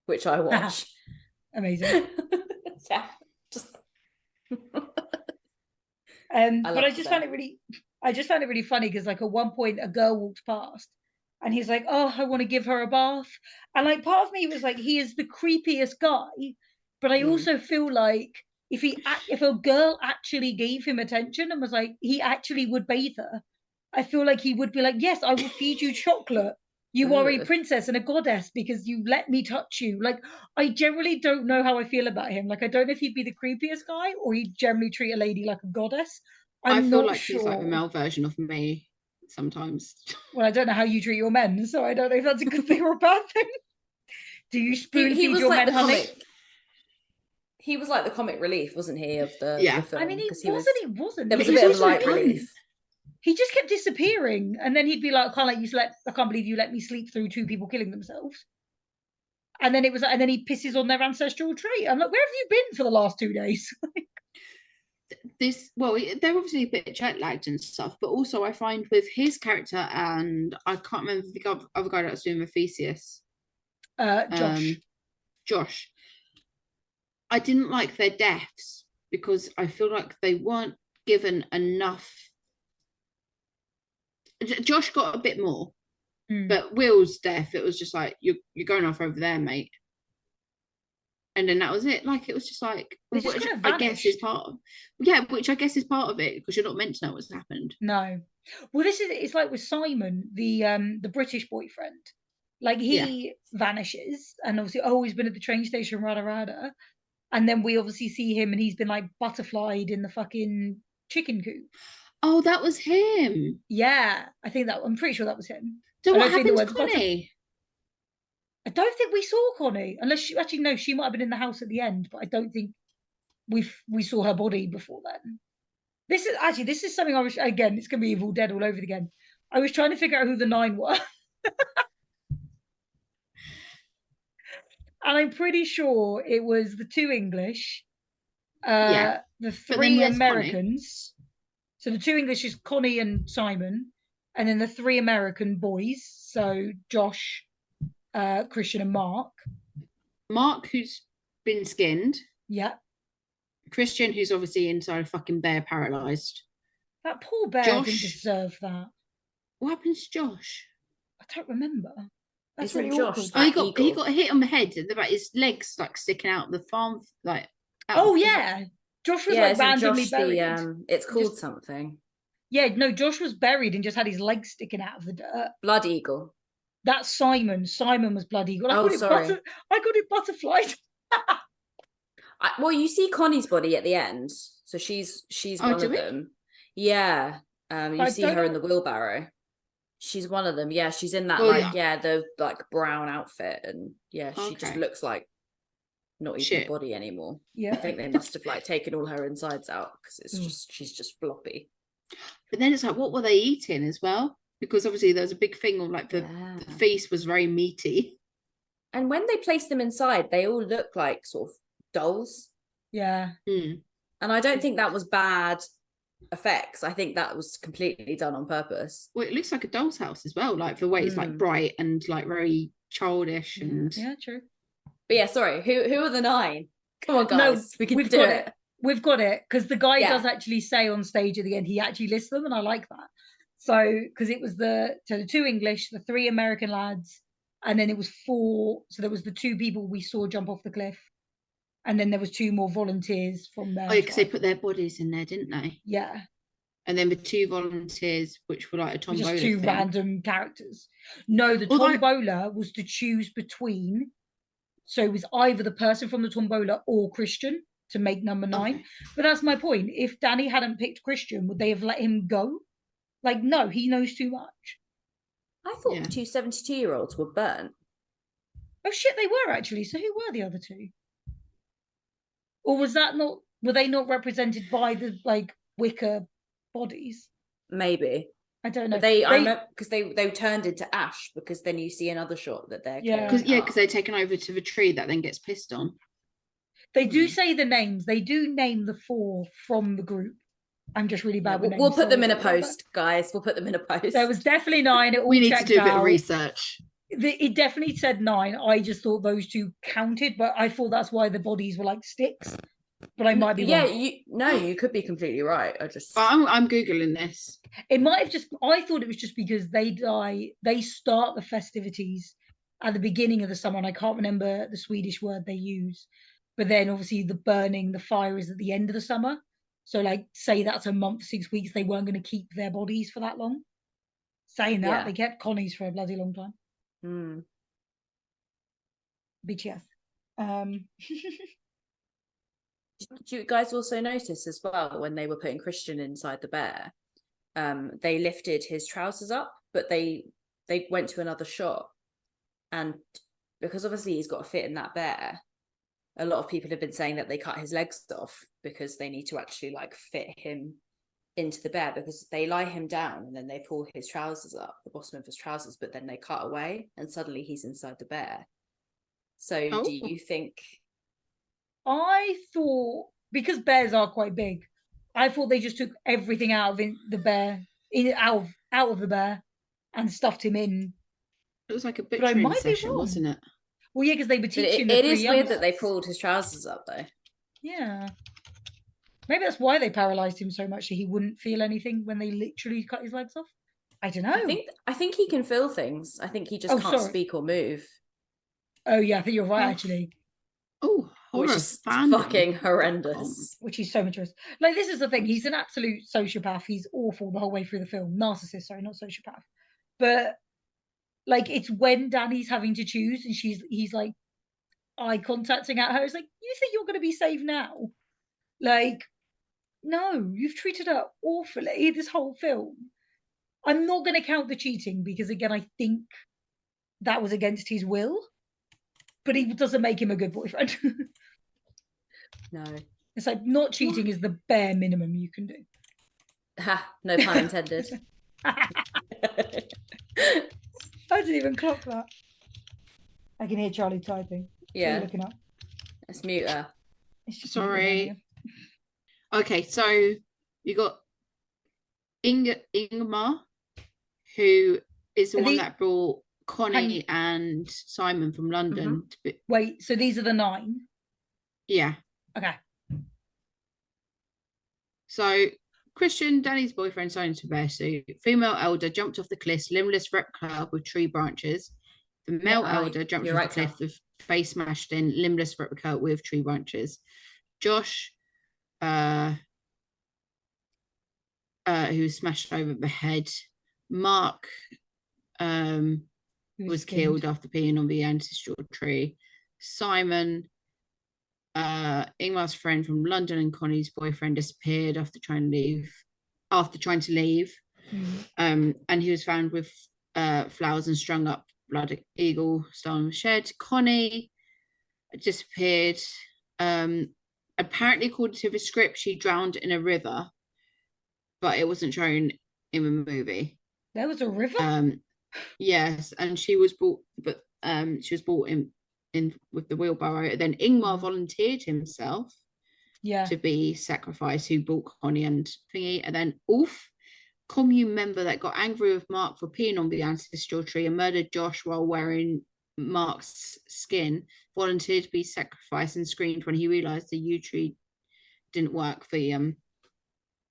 which I watch. Amazing. Yeah, just. But I just found it really funny, because like at one point a girl walked past and he's like, oh, I want to give her a bath, and like part of me was like, he is the creepiest guy, but I also feel like if a girl actually gave him attention and was like, he actually would bathe her, I feel like he would be like, yes, I will feed you chocolate, You are a Ugh. princess and a goddess because you let me touch you. Like, I generally don't know how I feel about him. Like, I don't know if he'd be the creepiest guy or he'd generally treat a lady like a goddess. I I'm feel not like sure. he's like the male version of me sometimes. Well, I don't know how you treat your men, so I don't know if that's a good thing or a bad thing. Do you spoon He feed was your like men the honey? comic. He was like the comic relief, wasn't he, of the Yeah. film? I mean, he 'Cause wasn't. There was He a bit of also light couldn't. relief. He just kept disappearing, and then he'd be like, I can't believe you let me sleep through 2 people killing themselves." And then and then he pisses on their ancestral tree. I'm like, where have you been for the last 2 days? They're obviously a bit jet lagged and stuff, but also I find with his character, and I can't remember the other guy that was doing Theseus, Josh. Josh. I didn't like their deaths because I feel like they weren't given enough. Josh got a bit more, but Will's death, it was just like, you're going off over there, mate. And then that was it. Like, it was just like, Which I guess is part of, which I guess is part of it, because you're not meant to know what's happened. No. Well, it's like with Simon, the British boyfriend. Like, he vanishes and obviously, he's been at the train station, rada. And then we obviously see him and he's been like butterflied in the fucking chicken coop. Oh, that was him. Yeah, I'm pretty sure that was him. So what happened to Connie? I don't think we saw Connie, unless she might have been in the house at the end, but I don't think we saw her body before then. This is something it's gonna be Evil Dead all over again. I was trying to figure out who the 9 were. And I'm pretty sure it was the 2 English, the 3 Americans. So the 2 English is Connie and Simon, and then the 3 American boys. So Josh, Christian, and Mark. Mark, who's been skinned. Yeah. Christian, who's obviously inside a fucking bear, paralyzed. That poor bear didn't deserve that. What happened to Josh? I don't remember. That's Isn't really Josh awkward. He got hit on the head, about his legs like sticking out the farm, like. Josh was like randomly buried. It's called something. Yeah, no, Josh was buried and just had his legs sticking out of the dirt. Blood Eagle. That's Simon. Simon was Blood Eagle. I got it butterflied. Well, you see Connie's body at the end, so she's one of them. Yeah, you see her in the wheelbarrow. She's one of them. Yeah, she's in that the like brown outfit, and she just looks like not even a body anymore. Yeah, I think they must have like taken all her insides out because it's she's just floppy. But then it's like, what were they eating as well? Because obviously there's a big thing of like the feast was very meaty. And when they placed them inside, they all look like sort of dolls. Yeah. And I don't think that was bad effects. I think that was completely done on purpose. Well, it looks like a doll's house as well, like the way it's like bright and like very childish and true. But yeah, sorry, who are the 9? Come on, guys, we can do it. We've got it, because the guy does actually say on stage at the end, he actually lists them, and I like that. So, because it was the 2 English, the 3 American lads, and then it was 4. So there was the 2 people we saw jump off the cliff, and then there was 2 more volunteers from there. Oh, because they put their bodies in there, didn't they? Yeah. And then the 2 volunteers, which were like a tombola. Just 2 random characters. No, the tombola was to choose between. So it was either the person from the tombola or Christian to make number 9. But that's my point. If Danny hadn't picked Christian, would they have let him go? Like, no, he knows too much. I thought the 2 72-year-olds were burnt. Oh shit, they were actually. So who were the other 2? Or was that not? Were they not represented by the like wicker bodies? Maybe. I don't know. Because they turned into ash, because then you see another shot that they're because they're taken over to the tree that then gets pissed on. They do say the names. They do name the 4 from the group. I'm just really bad with names. We'll put them in a post, guys. We'll put them in a post. There was definitely 9. It all we need to do a bit out. of research. It definitely said 9. I just thought those 2 counted, but I thought that's why the bodies were like sticks. But I might be wrong. You could be completely right. I'm googling this. It might have just. I thought it was just because they start the festivities at the beginning of the summer, and I can't remember the Swedish word they use. But then obviously the fire is at the end of the summer. So like, say that's a month, 6 weeks. They weren't going to keep their bodies for that long. Saying that, they kept Connie's for a bloody long time. BTS. Did you guys also notice as well when they were putting Christian inside the bear? They lifted his trousers up, but they went to another shot, and because obviously he's got to fit in that bear, a lot of people have been saying that they cut his legs off because they need to actually like fit him into the bear, because they lie him down and then they pull his trousers up, the bottom of his trousers, but then they cut away and suddenly he's inside the bear. So do you think? I thought, because bears are quite big, I thought they just took everything out of the bear, out of the bear, and stuffed him in. It was like a butchering session, wasn't it? Well, yeah, because they were teaching. It is weird that they pulled his trousers up, though. Yeah, maybe that's why they paralyzed him so much, so he wouldn't feel anything when they literally cut his legs off. I don't know. I think he can feel things. I think he just can't speak or move. Oh yeah, I think you're right, actually. Oh, which is fucking horrendous. Which is so much worse. Like, this is the thing. He's an absolute sociopath. He's awful the whole way through the film. Narcissist, sorry, not sociopath. But like, it's when Danny's having to choose, and he's like eye contacting at her. It's like, you think you're going to be safe now? Like, no, you've treated her awfully this whole film. I'm not going to count the cheating because, again, I think that was against his will. But he doesn't make him a good boyfriend. No. It's like, not cheating is the bare minimum you can do. Ha, no pun intended. I didn't even clock that. I can hear Charlie typing. Yeah. Looking up. Let's mute her. Sorry. Okay, so you got Ingmar, who is the one that brought Connie and Simon from London. Wait, so these are the 9? Yeah. Okay. So Christian, Danny's boyfriend, signed into a bear suit. Female elder jumped off the cliff, limbless replica with tree branches. The male elder jumped off the cliff with face smashed in, limbless replica with tree branches. Josh, who smashed over the head. Mark, was killed after peeing on the ancestral tree. Simon, Ingmar's friend from London, and Connie's boyfriend disappeared after trying to leave. And he was found with flowers and strung up blood eagle stolen shed. Connie disappeared. Apparently, according to the script, she drowned in a river, but it wasn't shown in the movie. There was a river? Yes, and she was brought in with the wheelbarrow. Then Ingmar volunteered himself to be sacrificed, who brought Connie and thingy. And then Ulf, commune member that got angry with Mark for peeing on the ancestral tree and murdered Josh while wearing Mark's skin, volunteered to be sacrificed and screamed when he realized the yew tree didn't work for him.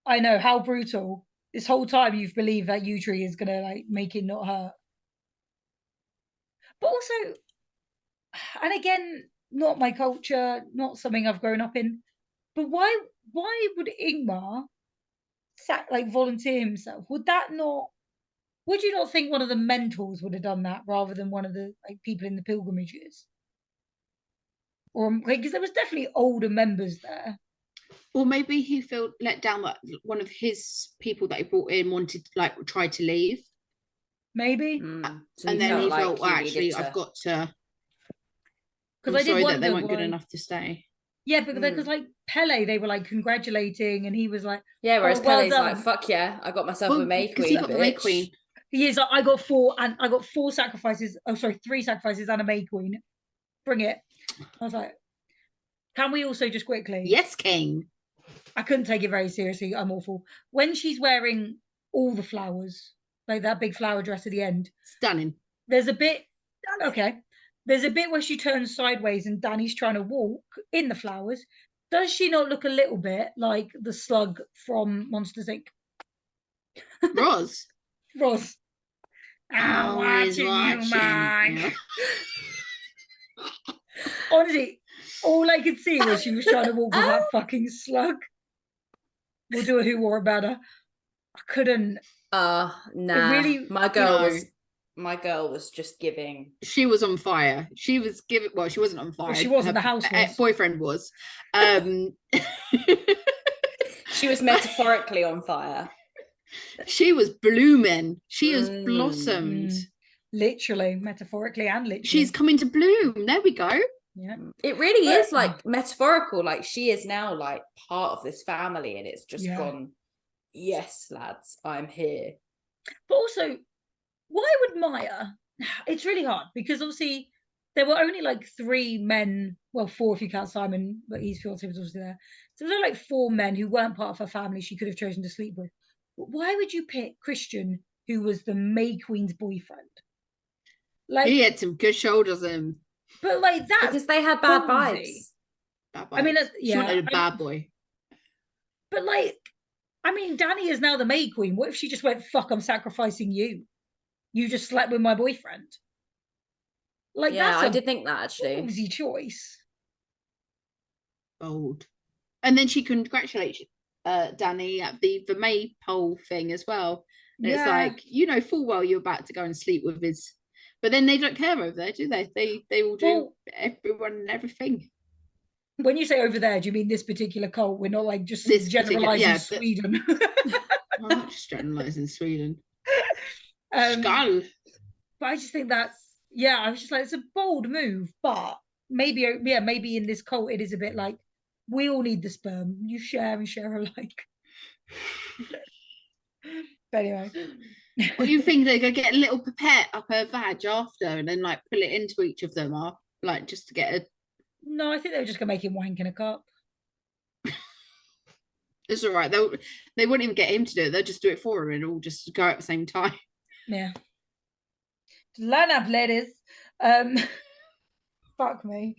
I know, how brutal. This whole time you've believed that yew tree is gonna like make it not hurt. But also, and again, not my culture, not something I've grown up in. But why would Ingmar volunteer himself? Would you not think one of the mentors would have done that rather than one of the people in the pilgrimages? Or because there was definitely older members there. Or maybe he felt let down that one of his people that he brought in tried to leave. Maybe. So and then he felt, well, actually, I've got to. Because I did wonder that they weren't good enough to stay. Yeah, but because Pele, they were congratulating, and he was like, yeah. Whereas Pele's like, fuck yeah, I got myself a May Queen. He got the May Queen. He is like, I got 4 sacrifices. Oh, sorry, 3 sacrifices and a May Queen. Bring it. I was like, can we also just quickly? Yes, King. I couldn't take it very seriously. I'm awful. When she's wearing all the flowers, like that big flower dress at the end. Stunning. There's a bit, okay. There's a bit where she turns sideways and Danny's trying to walk in the flowers. Does she not look a little bit like the slug from Monsters, Inc.? Roz. Roz. I'm watching you, Mike. Honestly, all I could see was she was trying to walk with that fucking slug. We'll do a who or a better. I couldn't. No. Really, my girl was my girl was just giving. She was on fire. She was giving. Well, she wasn't on fire. Well, she wasn't. The house was. Boyfriend was. She was metaphorically on fire. She was blooming. She has blossomed. Literally, metaphorically and literally. She's coming to bloom. There we go. Yeah. It really is like metaphorical. Like she is now like part of this family, and it's just gone. Yes, lads, I'm here. But also, what I would admire, it's really hard because obviously there were only like 3 men, well, 4 if you count Simon, but his fiance was also there. So there were like 4 men who weren't part of her family she could have chosen to sleep with. But why would you pick Christian, who was the May Queen's boyfriend? Like, he had some good shoulders in. But like that, because they had bad vibes. Bad vibes. I mean, she wanted a bad boy. But like, I mean, Danny is now the May Queen. What if she just went, "Fuck, I'm sacrificing you. You just slept with my boyfriend." Like, yeah, that's I did think that actually. Easy choice. Bold. And then she congratulates Danny at the maypole thing as well. And it's like, you know full well you're about to go and sleep with his. But then they don't care over there, do they? They will do everyone and everything. When you say over there, do you mean this particular cult? We're not like just generalizing Sweden. I'm not just generalizing Sweden. Skull. But I just think that's I was just like, it's a bold move, but maybe in this cult it is a bit like we all need the sperm. You share and share alike. But anyway. What do you think they're gonna get a little pipette up her vag after and then like pull it into each of them or like just to get a No, I think they were just gonna make him wank in a cup. It's all right. They wouldn't even get him to do it. They'll just do it for him and all just go at the same time. Yeah. Line up, ladies. Fuck me.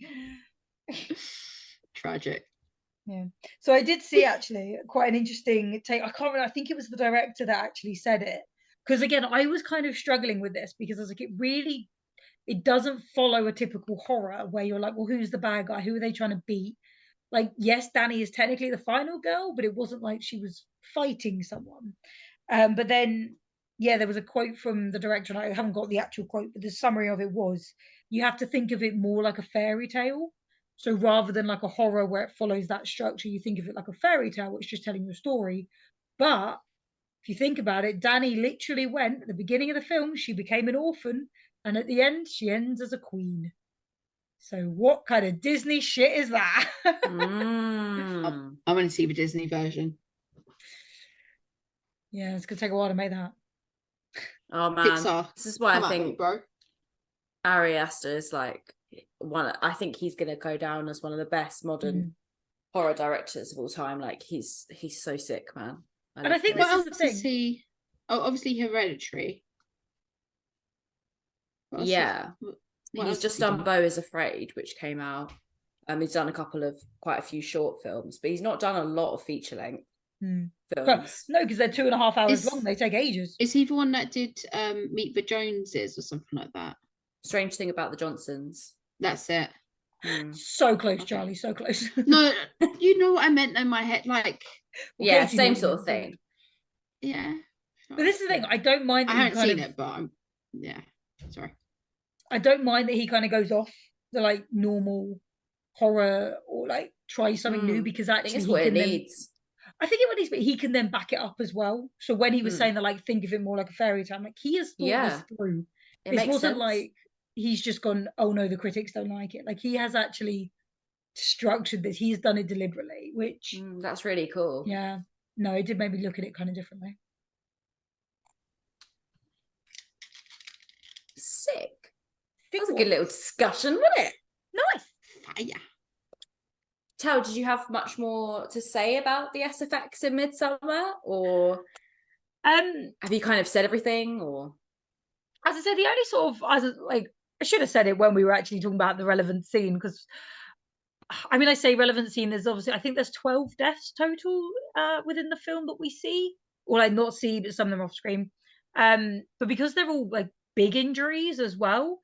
Tragic. Yeah. So I did see actually quite an interesting take. I can't remember. I think it was the director that actually said it. Because again, I was kind of struggling with this because I was like, it doesn't follow a typical horror where you're like, well, who's the bad guy? Who are they trying to beat? Like, yes, Danny is technically the final girl, but it wasn't like she was fighting someone. But then, there was a quote from the director, and I haven't got the actual quote, but the summary of it was, you have to think of it more like a fairy tale. So rather than like a horror where it follows that structure, you think of it like a fairy tale, which is just telling you a story. But if you think about it, Danny literally went at the beginning of the film, she became an orphan, and at the end, she ends as a queen. So what kind of Disney shit is that? I want to see the Disney version. Yeah, it's gonna take a while to make that. Oh man, Pixar. This is why I think me, bro. Ari Aster is like one. I think he's gonna go down as one of the best modern horror directors of all time. Like he's so sick, man. And I think what this else is the thing. is he? Oh, obviously Hereditary. Yeah. He's just done Beau is Afraid, which came out. He's done quite a few short films, but he's not done a lot of feature length films. No, because they're 2.5 hours long. They take ages. Is he the one that did Meet the Joneses or something like that? Strange Thing About the Johnsons. That's it. So close, Charlie. So close. No, you know what I meant in my head, like same sort of thing. Yeah. But this is the thing. I don't mind. I haven't seen it, but sorry. I don't mind that he kind of goes off the like normal horror or like try something new because actually I think it's what it needs. I think it needs, but he can then back it up as well. So when he was saying that, like, think of it more like a fairy tale, like he has thought this through. It wasn't sense. Like he's just gone, oh no, the critics don't like it. Like he has actually structured this. He's done it deliberately, which that's really cool. Yeah. No, it did make me look at it kind of differently. Sick. That was a good little discussion, wasn't it? Nice. Fire. Tal, did you have much more to say about the SFX in Midsommar, or have you kind of said everything? Or as I said, the only sort of I should have said it when we were actually talking about the relevant scene, because I mean, I say relevant scene. There's obviously, I think there's 12 deaths total within the film that we see, or like not see, but some of them off screen. But because they're all like big injuries as well.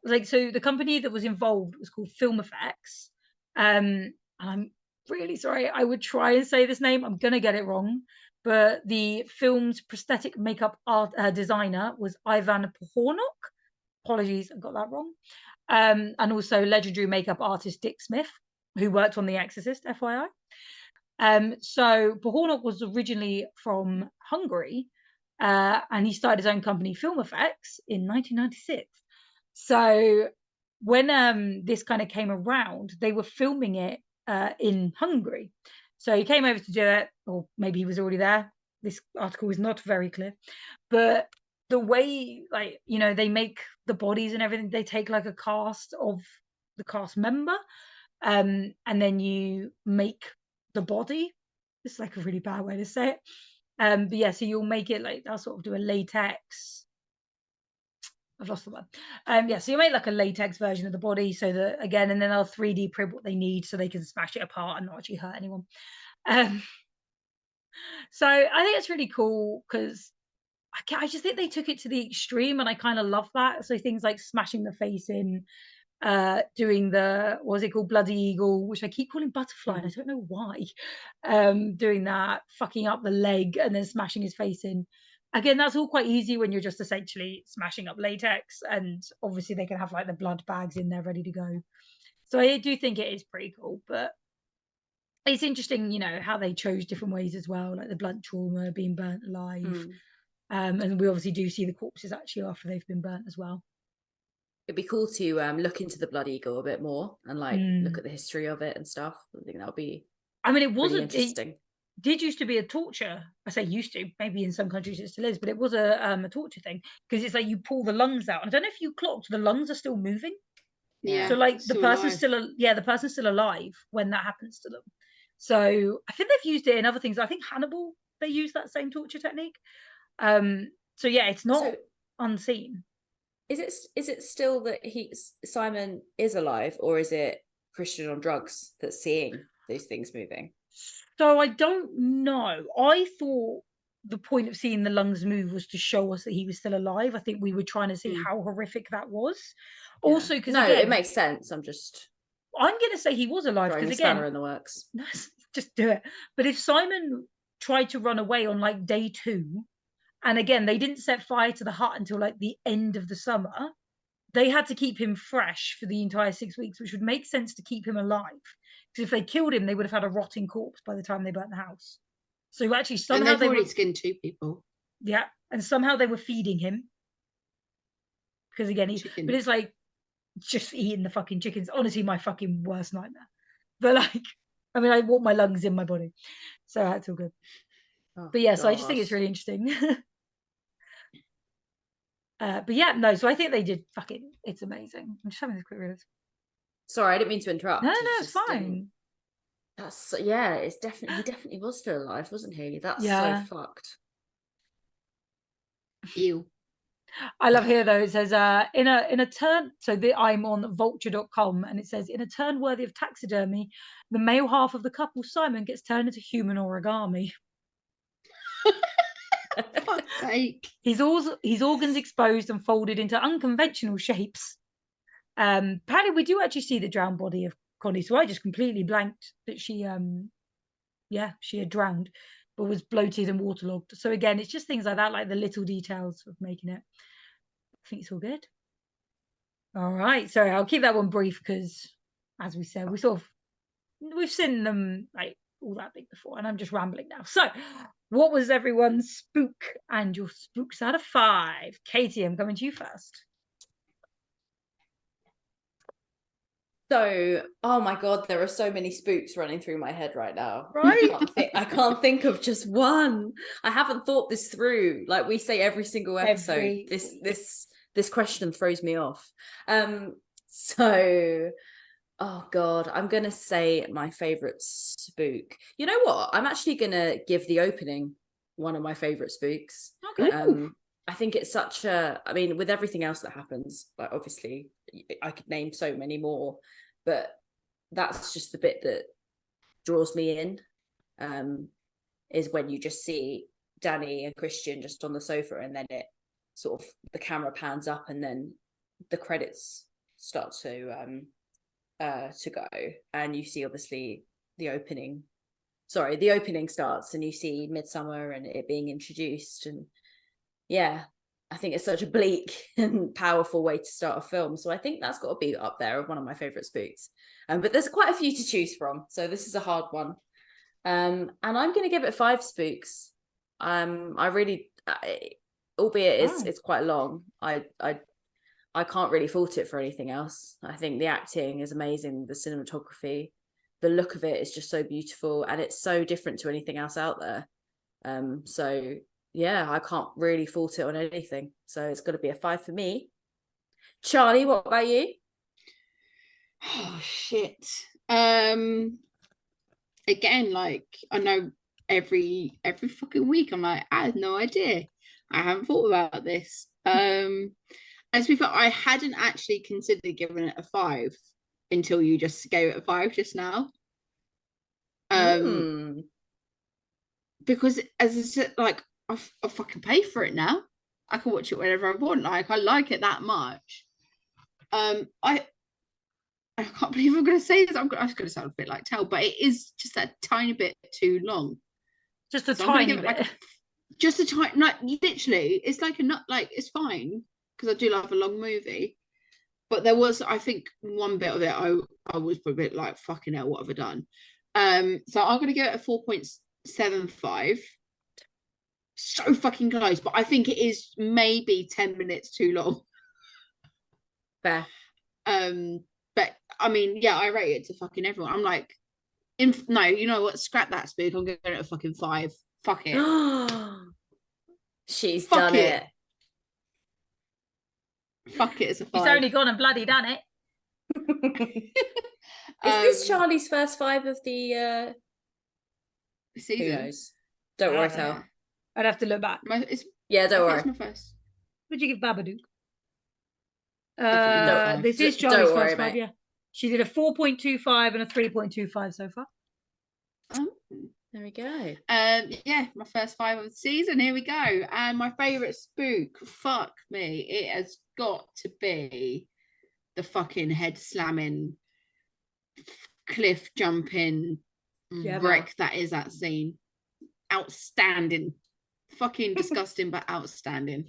Like, so the company that was involved was called Film Effects. And I'm really sorry, I would try and say this name. I'm going to get it wrong. but the film's prosthetic makeup art designer was Ivan Pohornok. Apologies, I got that wrong. And also legendary makeup artist Dick Smith, who worked on The Exorcist, FYI. So Pohornok was originally from Hungary, and he started his own company, Film Effects, in 1996. So when this kind of came around, they were filming it in Hungary. So he came over to do it, or maybe he was already there. This article is not very clear, but the way, like, you know, they make the bodies and everything, they take like a cast of the cast member, and then you make the body. It's like a really bad way to say it. But yeah, so you'll make it like, they'll sort of do a latex. I've lost the word. Yeah, so you make like a latex version of the body, so that, again, and then they'll 3D print what they need so they can smash it apart and not actually hurt anyone. So I think it's really cool because I just think they took it to the extreme, and I kind of love that. So things like smashing the face in, doing the, what was it called, Bloody Eagle, which I keep calling Butterfly, and I don't know why. Doing that, fucking up the leg, and then smashing his face in. Again, that's all quite easy when you're just essentially smashing up latex, and obviously they can have like the blood bags in there ready to go. So I do think it is pretty cool, but it's interesting, you know, how they chose different ways as well, like the blunt trauma, being burnt alive. And we obviously do see the corpses actually after they've been burnt as well. It'd be cool to look into the Blood Eagle a bit more and like look at the history of it and stuff. I think that would be, I mean, it wasn't interesting. It did used to be a torture. I say used to, maybe in some countries it still is, but it was a torture thing, because it's like you pull the lungs out. And I don't know if you clocked, the lungs are still moving. Yeah. So like the still person's alive. the person's still alive when that happens to them. So I think they've used it in other things. I think Hannibal, they use that same torture technique. So yeah, it's not unseen. Is it still that Simon is alive, or is it Christian on drugs that's seeing those things moving? So I don't know. I thought the point of seeing the lungs move was to show us that he was still alive. I think we were trying to see how horrific that was. Yeah. Also, because it makes sense. I'm going to say he was alive, because again, spanner in the works. Just do it. But if Simon tried to run away on like day 2, and again they didn't set fire to the hut until like the end of the summer, they had to keep him fresh for the entire 6 weeks, which would make sense to keep him alive. Because if they killed him, they would have had a rotting corpse by the time they burnt the house. So actually somehow and they've already skinned 2 people. Yeah, and somehow they were feeding him. Because again, but it's like just eating the fucking chickens. Honestly, my fucking worst nightmare. But like, I mean, I want my lungs in my body, so that's all good. But yeah, so I just think it's really interesting. But yeah, no, so I think they did fucking, it's amazing. I'm just having this quick read. Sorry, I didn't mean to interrupt. No, it's fine. That's, yeah, it's definitely, he definitely was still alive, wasn't he? That's so fucked. Ew. I love here though, it says in a turn, so I'm on vulture.com, and it says, in a turn worthy of taxidermy, the male half of the couple Simon gets turned into human origami. Fuck's sake. His organs exposed and folded into unconventional shapes. Apparently we do actually see the drowned body of Connie, so I just completely blanked that she had drowned, but was bloated and waterlogged. So again, it's just things like that, like the little details of making it. I think it's all good. All right, sorry, I'll keep that one brief because, as we said, we've seen them like all that big before, and I'm just rambling now. So, what was everyone's spook and your spooks out of 5? Katie, I'm coming to you first. So, oh my God, there are so many spooks running through my head right now. Right? I can't think of just one. I haven't thought this through. Like we say every single episode, this question throws me off. So, oh God, I'm going to say my favorite spook. You know what? I'm actually going to give the opening one of my favorite spooks. Okay. I think it's such a, I mean, with everything else that happens, like obviously I could name so many more, but that's just the bit that draws me in, is when you just see Danny and Christian just on the sofa, and then it sort of, the camera pans up and then the credits start to go, and you see obviously the opening the opening starts and you see Midsommar and it being introduced, and yeah, I think it's such a bleak and powerful way to start a film. So I think that's got to be up there of one of my favorite spooks. But there's quite a few to choose from, so this is a hard one. And I'm going to give it 5 spooks. I really, albeit it's quite long. I can't really fault it for anything else. I think the acting is amazing, the cinematography, the look of it is just so beautiful, and it's so different to anything else out there. So yeah, I can't really fault it on anything. So it's got to be a 5 for me. Charlie, what about you? Oh shit. Again, like, I know every fucking week I'm like, I had no idea. I haven't thought about this. As before, I hadn't actually considered giving it a 5 until you just gave it a 5 just now. Because as I said, like, I fucking pay for it now. I can watch it whenever I want. Like, I like it that much. I can't believe I'm going to say this. I'm going to sound a bit like Tell, but it is just a tiny bit too long. Just a tiny bit. Like just a tiny, like, literally, it's like it's fine because I do love a long movie. But there was, I think, one bit of it I was a bit like, fucking hell, what have I done? So I'm going to give it a 4.75. So fucking close, but I think it is maybe 10 minutes too long. Fair. But I mean, yeah, I rate it to fucking everyone. I'm like, no, you know what? Scrap that spook. I'm giving it a fucking 5. Fuck it. She's Fuck done it. Fuck it, it's a 5. He's only gone and bloody done it. Is this Charlie's first 5 of the season? Who knows? Don't worry, Tell. I'd have to look back. Don't worry. It's my first. What'd you give Babadook? Definitely This is Charlie's worry, first 5, mate. yeah. She did a 4.25 and a 3.25 so far. There we go. Yeah, my first 5 of the season. Here we go. And my favourite spook, fuck me, it has got to be the fucking head slamming, cliff jumping wreck that is that scene. Outstanding. Fucking disgusting, but outstanding.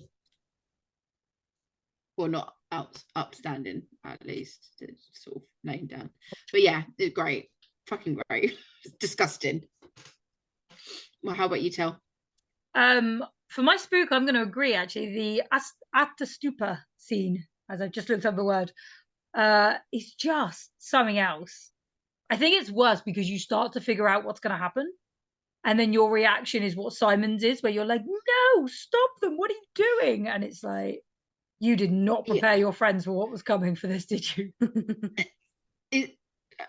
Well, not upstanding, at least. It's sort of laying down. But yeah, it's great. Fucking great. It's disgusting. Well, how about you, Tell? For my spook, I'm going to agree, actually. The at the stupa scene, as I've just looked up the word, is just something else. I think it's worse because you start to figure out what's going to happen. And then your reaction is what Simon's is, where you're like, no, stop them. What are you doing? And it's like, you did not prepare your friends for what was coming for this, did you?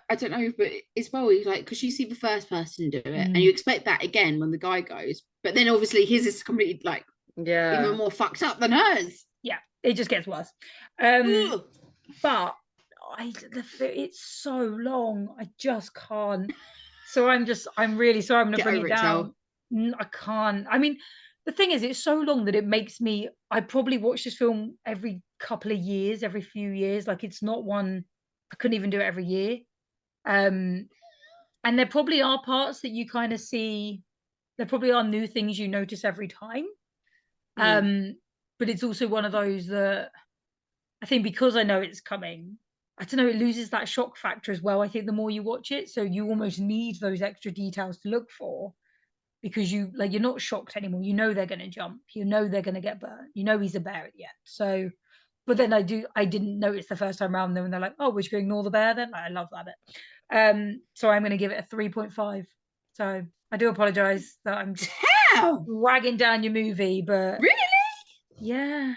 I don't know, but it's well, like, because you see the first person do it and you expect that again when the guy goes. But then obviously his is completely like even more fucked up than hers. Yeah, it just gets worse. But it's so long. I just can't. So I'm really sorry. I'm going to bring it down. I can't. I mean, the thing is, it's so long that it makes me, I probably watch this film every couple of years, every few years. Like, it's not one, I couldn't even do it every year. And there probably are parts that you kind of see, there probably are new things you notice every time. But it's also one of those that I think because I know it's coming, I don't know, it loses that shock factor as well. I think the more you watch it, so you almost need those extra details to look for, because you're not shocked anymore. You know they're going to jump. You know they're going to get burnt. You know he's a bear at the end. So, but then I didn't notice the first time around them, and they're like, oh, we're just going to ignore the bear then? I love that bit. So I'm going to give it a 3.5. So I do apologize that I'm just dragging down your movie, but really, yeah.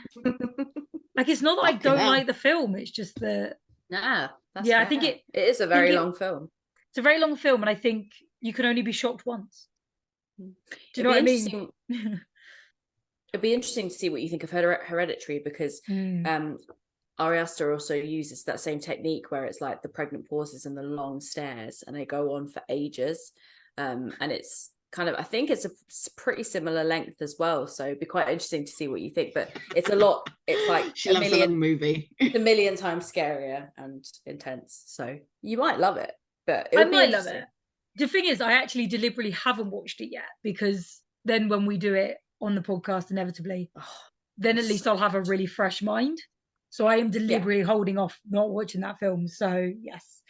Like, it's not that I don't like the film. It's just that. Nah, that's yeah, fair. I think it is a very long film. It's a very long film, and I think you can only be shocked once. Do you know what I mean? It'd be interesting to see what you think of Hereditary, because Ari Aster also uses that same technique where it's like the pregnant pauses and the long stares, and they go on for ages. And it's kind of, I think it's a pretty similar length as well. So it'd be quite interesting to see what you think. But it's a lot. It's like she loves a long movie. It's a million times scarier and intense. So you might love it, but I might love it. the thing is, I actually deliberately haven't watched it yet, because then when we do it on the podcast, inevitably, then at least I'll have a really fresh mind. So I am deliberately holding off not watching that film. So yes.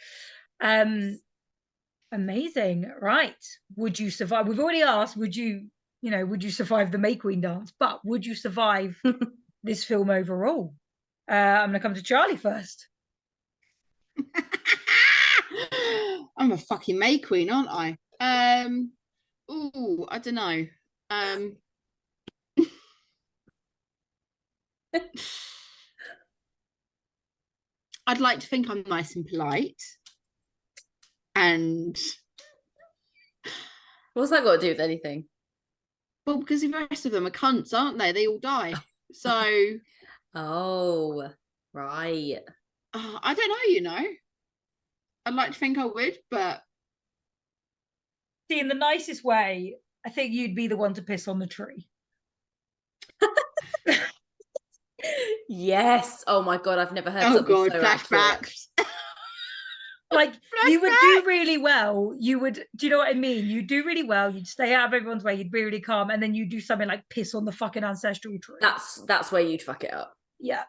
Amazing. Right. Would you survive? We've already asked, would you survive the May Queen dance? But would you survive this film overall? I'm going to come to Charlie first. I'm a fucking May Queen, aren't I? I don't know. I'd like to think I'm nice and polite. And what's that got to do with anything? Well, because the rest of them are cunts, aren't they? They all die. So oh, right. I don't know, I'd like to think I would, but see, in the nicest way, I think you'd be the one to piss on the tree. Yes. Oh my god, I've never heard something so flashbacks. Like, you would do really well. You would, do you know what I mean? You'd do really well. You'd stay out of everyone's way. You'd be really calm. And then you do something like piss on the fucking ancestral tree. That's where you'd fuck it up. Yeah.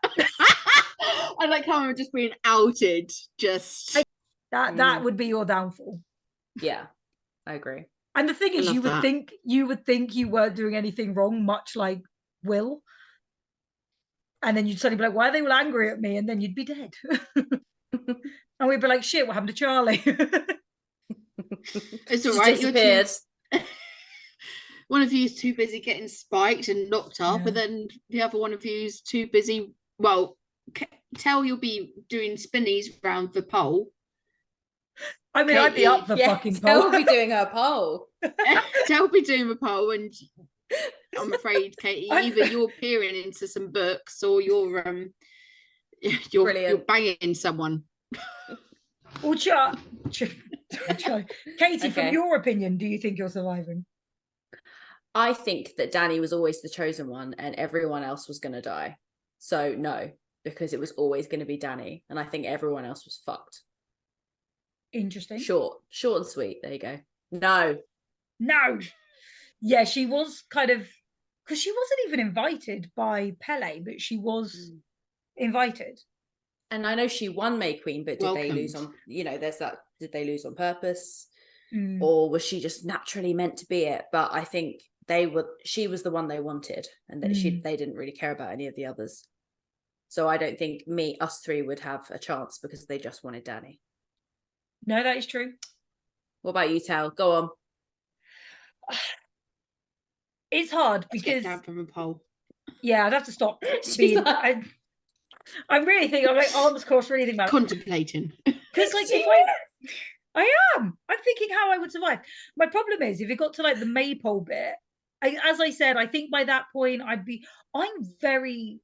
I like how I'm just being outed. That would be your downfall. Yeah, I agree. And the thing is, you would think you weren't doing anything wrong, much like Will. And then you'd suddenly be like, why are they all angry at me? And then you'd be dead. And we'd be like, shit, what happened to Charlie? It's all right. Disappeared. One of you's too busy getting spiked and knocked up, and then the other one of you's too busy. Well, tell you'll be doing spinnies round the pole. I mean, I'd be up the fucking pole. Tell will be doing her pole. Tell will be doing the pole, and I'm afraid, Katie, either you're peering into some books or you're banging someone. Well, Katie, from your opinion, do you think you're surviving? I think that Danny was always the chosen one and everyone else was going to die. So no, because it was always going to be Danny. And I think everyone else was fucked. Interesting. Short and sweet. There you go. No. Yeah, she was kind of, because she wasn't even invited by Pele, but she was invited. And I know she won May Queen, but did they lose on, there's that, did they lose on purpose? Or was she just naturally meant to be it? But I think she was the one they wanted, and that they didn't really care about any of the others. So I don't think us three would have a chance because they just wanted Danny. No, that is true. What about you, Tal? Go on. It's hard because get down from a pole. Yeah, I'd have to stop. I'm really thinking. I'm like arms crossed, really thinking about contemplating. Because like I'm thinking how I would survive. My problem is if it got to like the maypole bit, as I said, I think by that point I'm very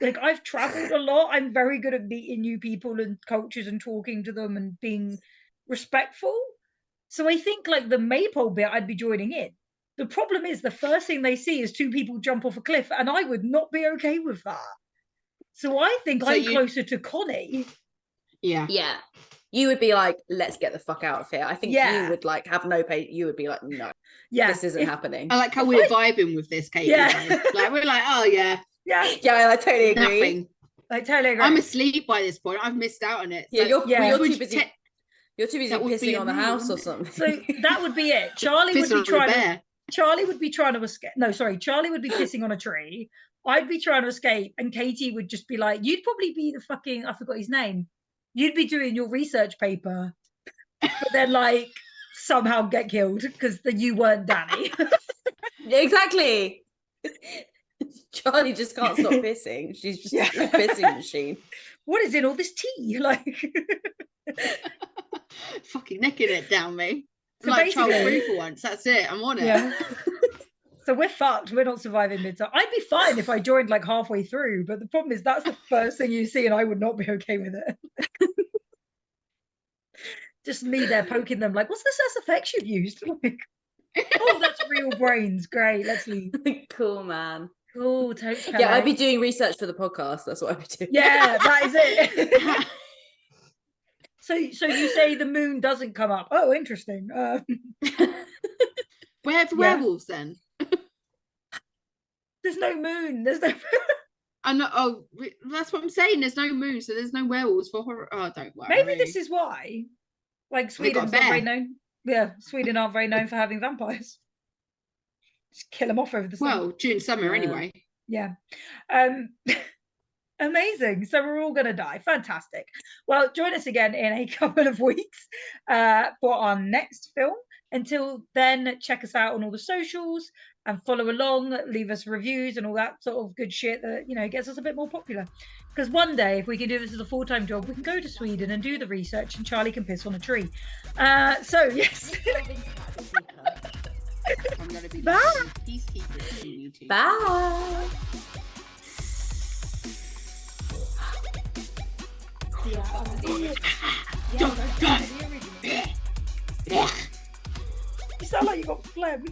like, I've traveled a lot. I'm very good at meeting new people and cultures and talking to them and being respectful. So I think like the maypole bit, I'd be joining in. The problem is the first thing they see is two people jump off a cliff, and I would not be okay with that. So I think I'm closer to Connie. Yeah. Yeah. You would be like, let's get the fuck out of here. I think you would like have no pay. You would be like, no, this isn't happening. I like how we're vibing with this, Katie. Yeah. Like we're like, oh yeah. Yeah. Yeah, I totally agree. Nothing. I totally agree. I'm asleep by this point. I've missed out on it. Yeah, you're too busy. You're too busy pissing on the house or something. So that would be it. Charlie would be trying to escape. No, sorry. Charlie would be pissing on a tree. I'd be trying to escape, and Katie would just be like, you'd probably be the fucking, I forgot his name. You'd be doing your research paper, but then like somehow get killed because you weren't Danny. Exactly. Charlie just can't stop pissing. She's just a pissing machine. What is in all this tea? Like fucking necking it down me. So like Charles Free for once. That's it. I'm on it. Yeah. So we're fucked. We're not surviving Midsommar. I'd be fine if I joined like halfway through, but the problem is that's the first thing you see, and I would not be okay with it. Just me there poking them like, what's the SSFX you've used? Like, oh, that's real brains. Great. Let's leave. Cool, man. Cool. Yeah, I'd be doing research for the podcast. That's what I'd be doing. Yeah, that is it. So you say the moon doesn't come up? Oh, interesting. Where are the werewolves then? There's no moon. There's no. I'm not. Oh, that's what I'm saying. There's no moon, so there's no werewolves for horror. Oh, don't worry. Maybe this is why. Like Sweden's not very known. Yeah, Sweden aren't very known for having vampires. Just kill them off over the summer. Well, during summer anyway. Yeah. Amazing. So we're all going to die. Fantastic. Well, join us again in a couple of weeks for our next film. Until then, check us out on all the socials and follow along, leave us reviews and all that sort of good shit that, you know, gets us a bit more popular. Because one day, if we can do this as a full-time job, we can go to Sweden and do the research and Charlie can piss on a tree. So, yes. I'm going to be Bye. peacekeeper on YouTube. Bye. You sound like you got phlegm.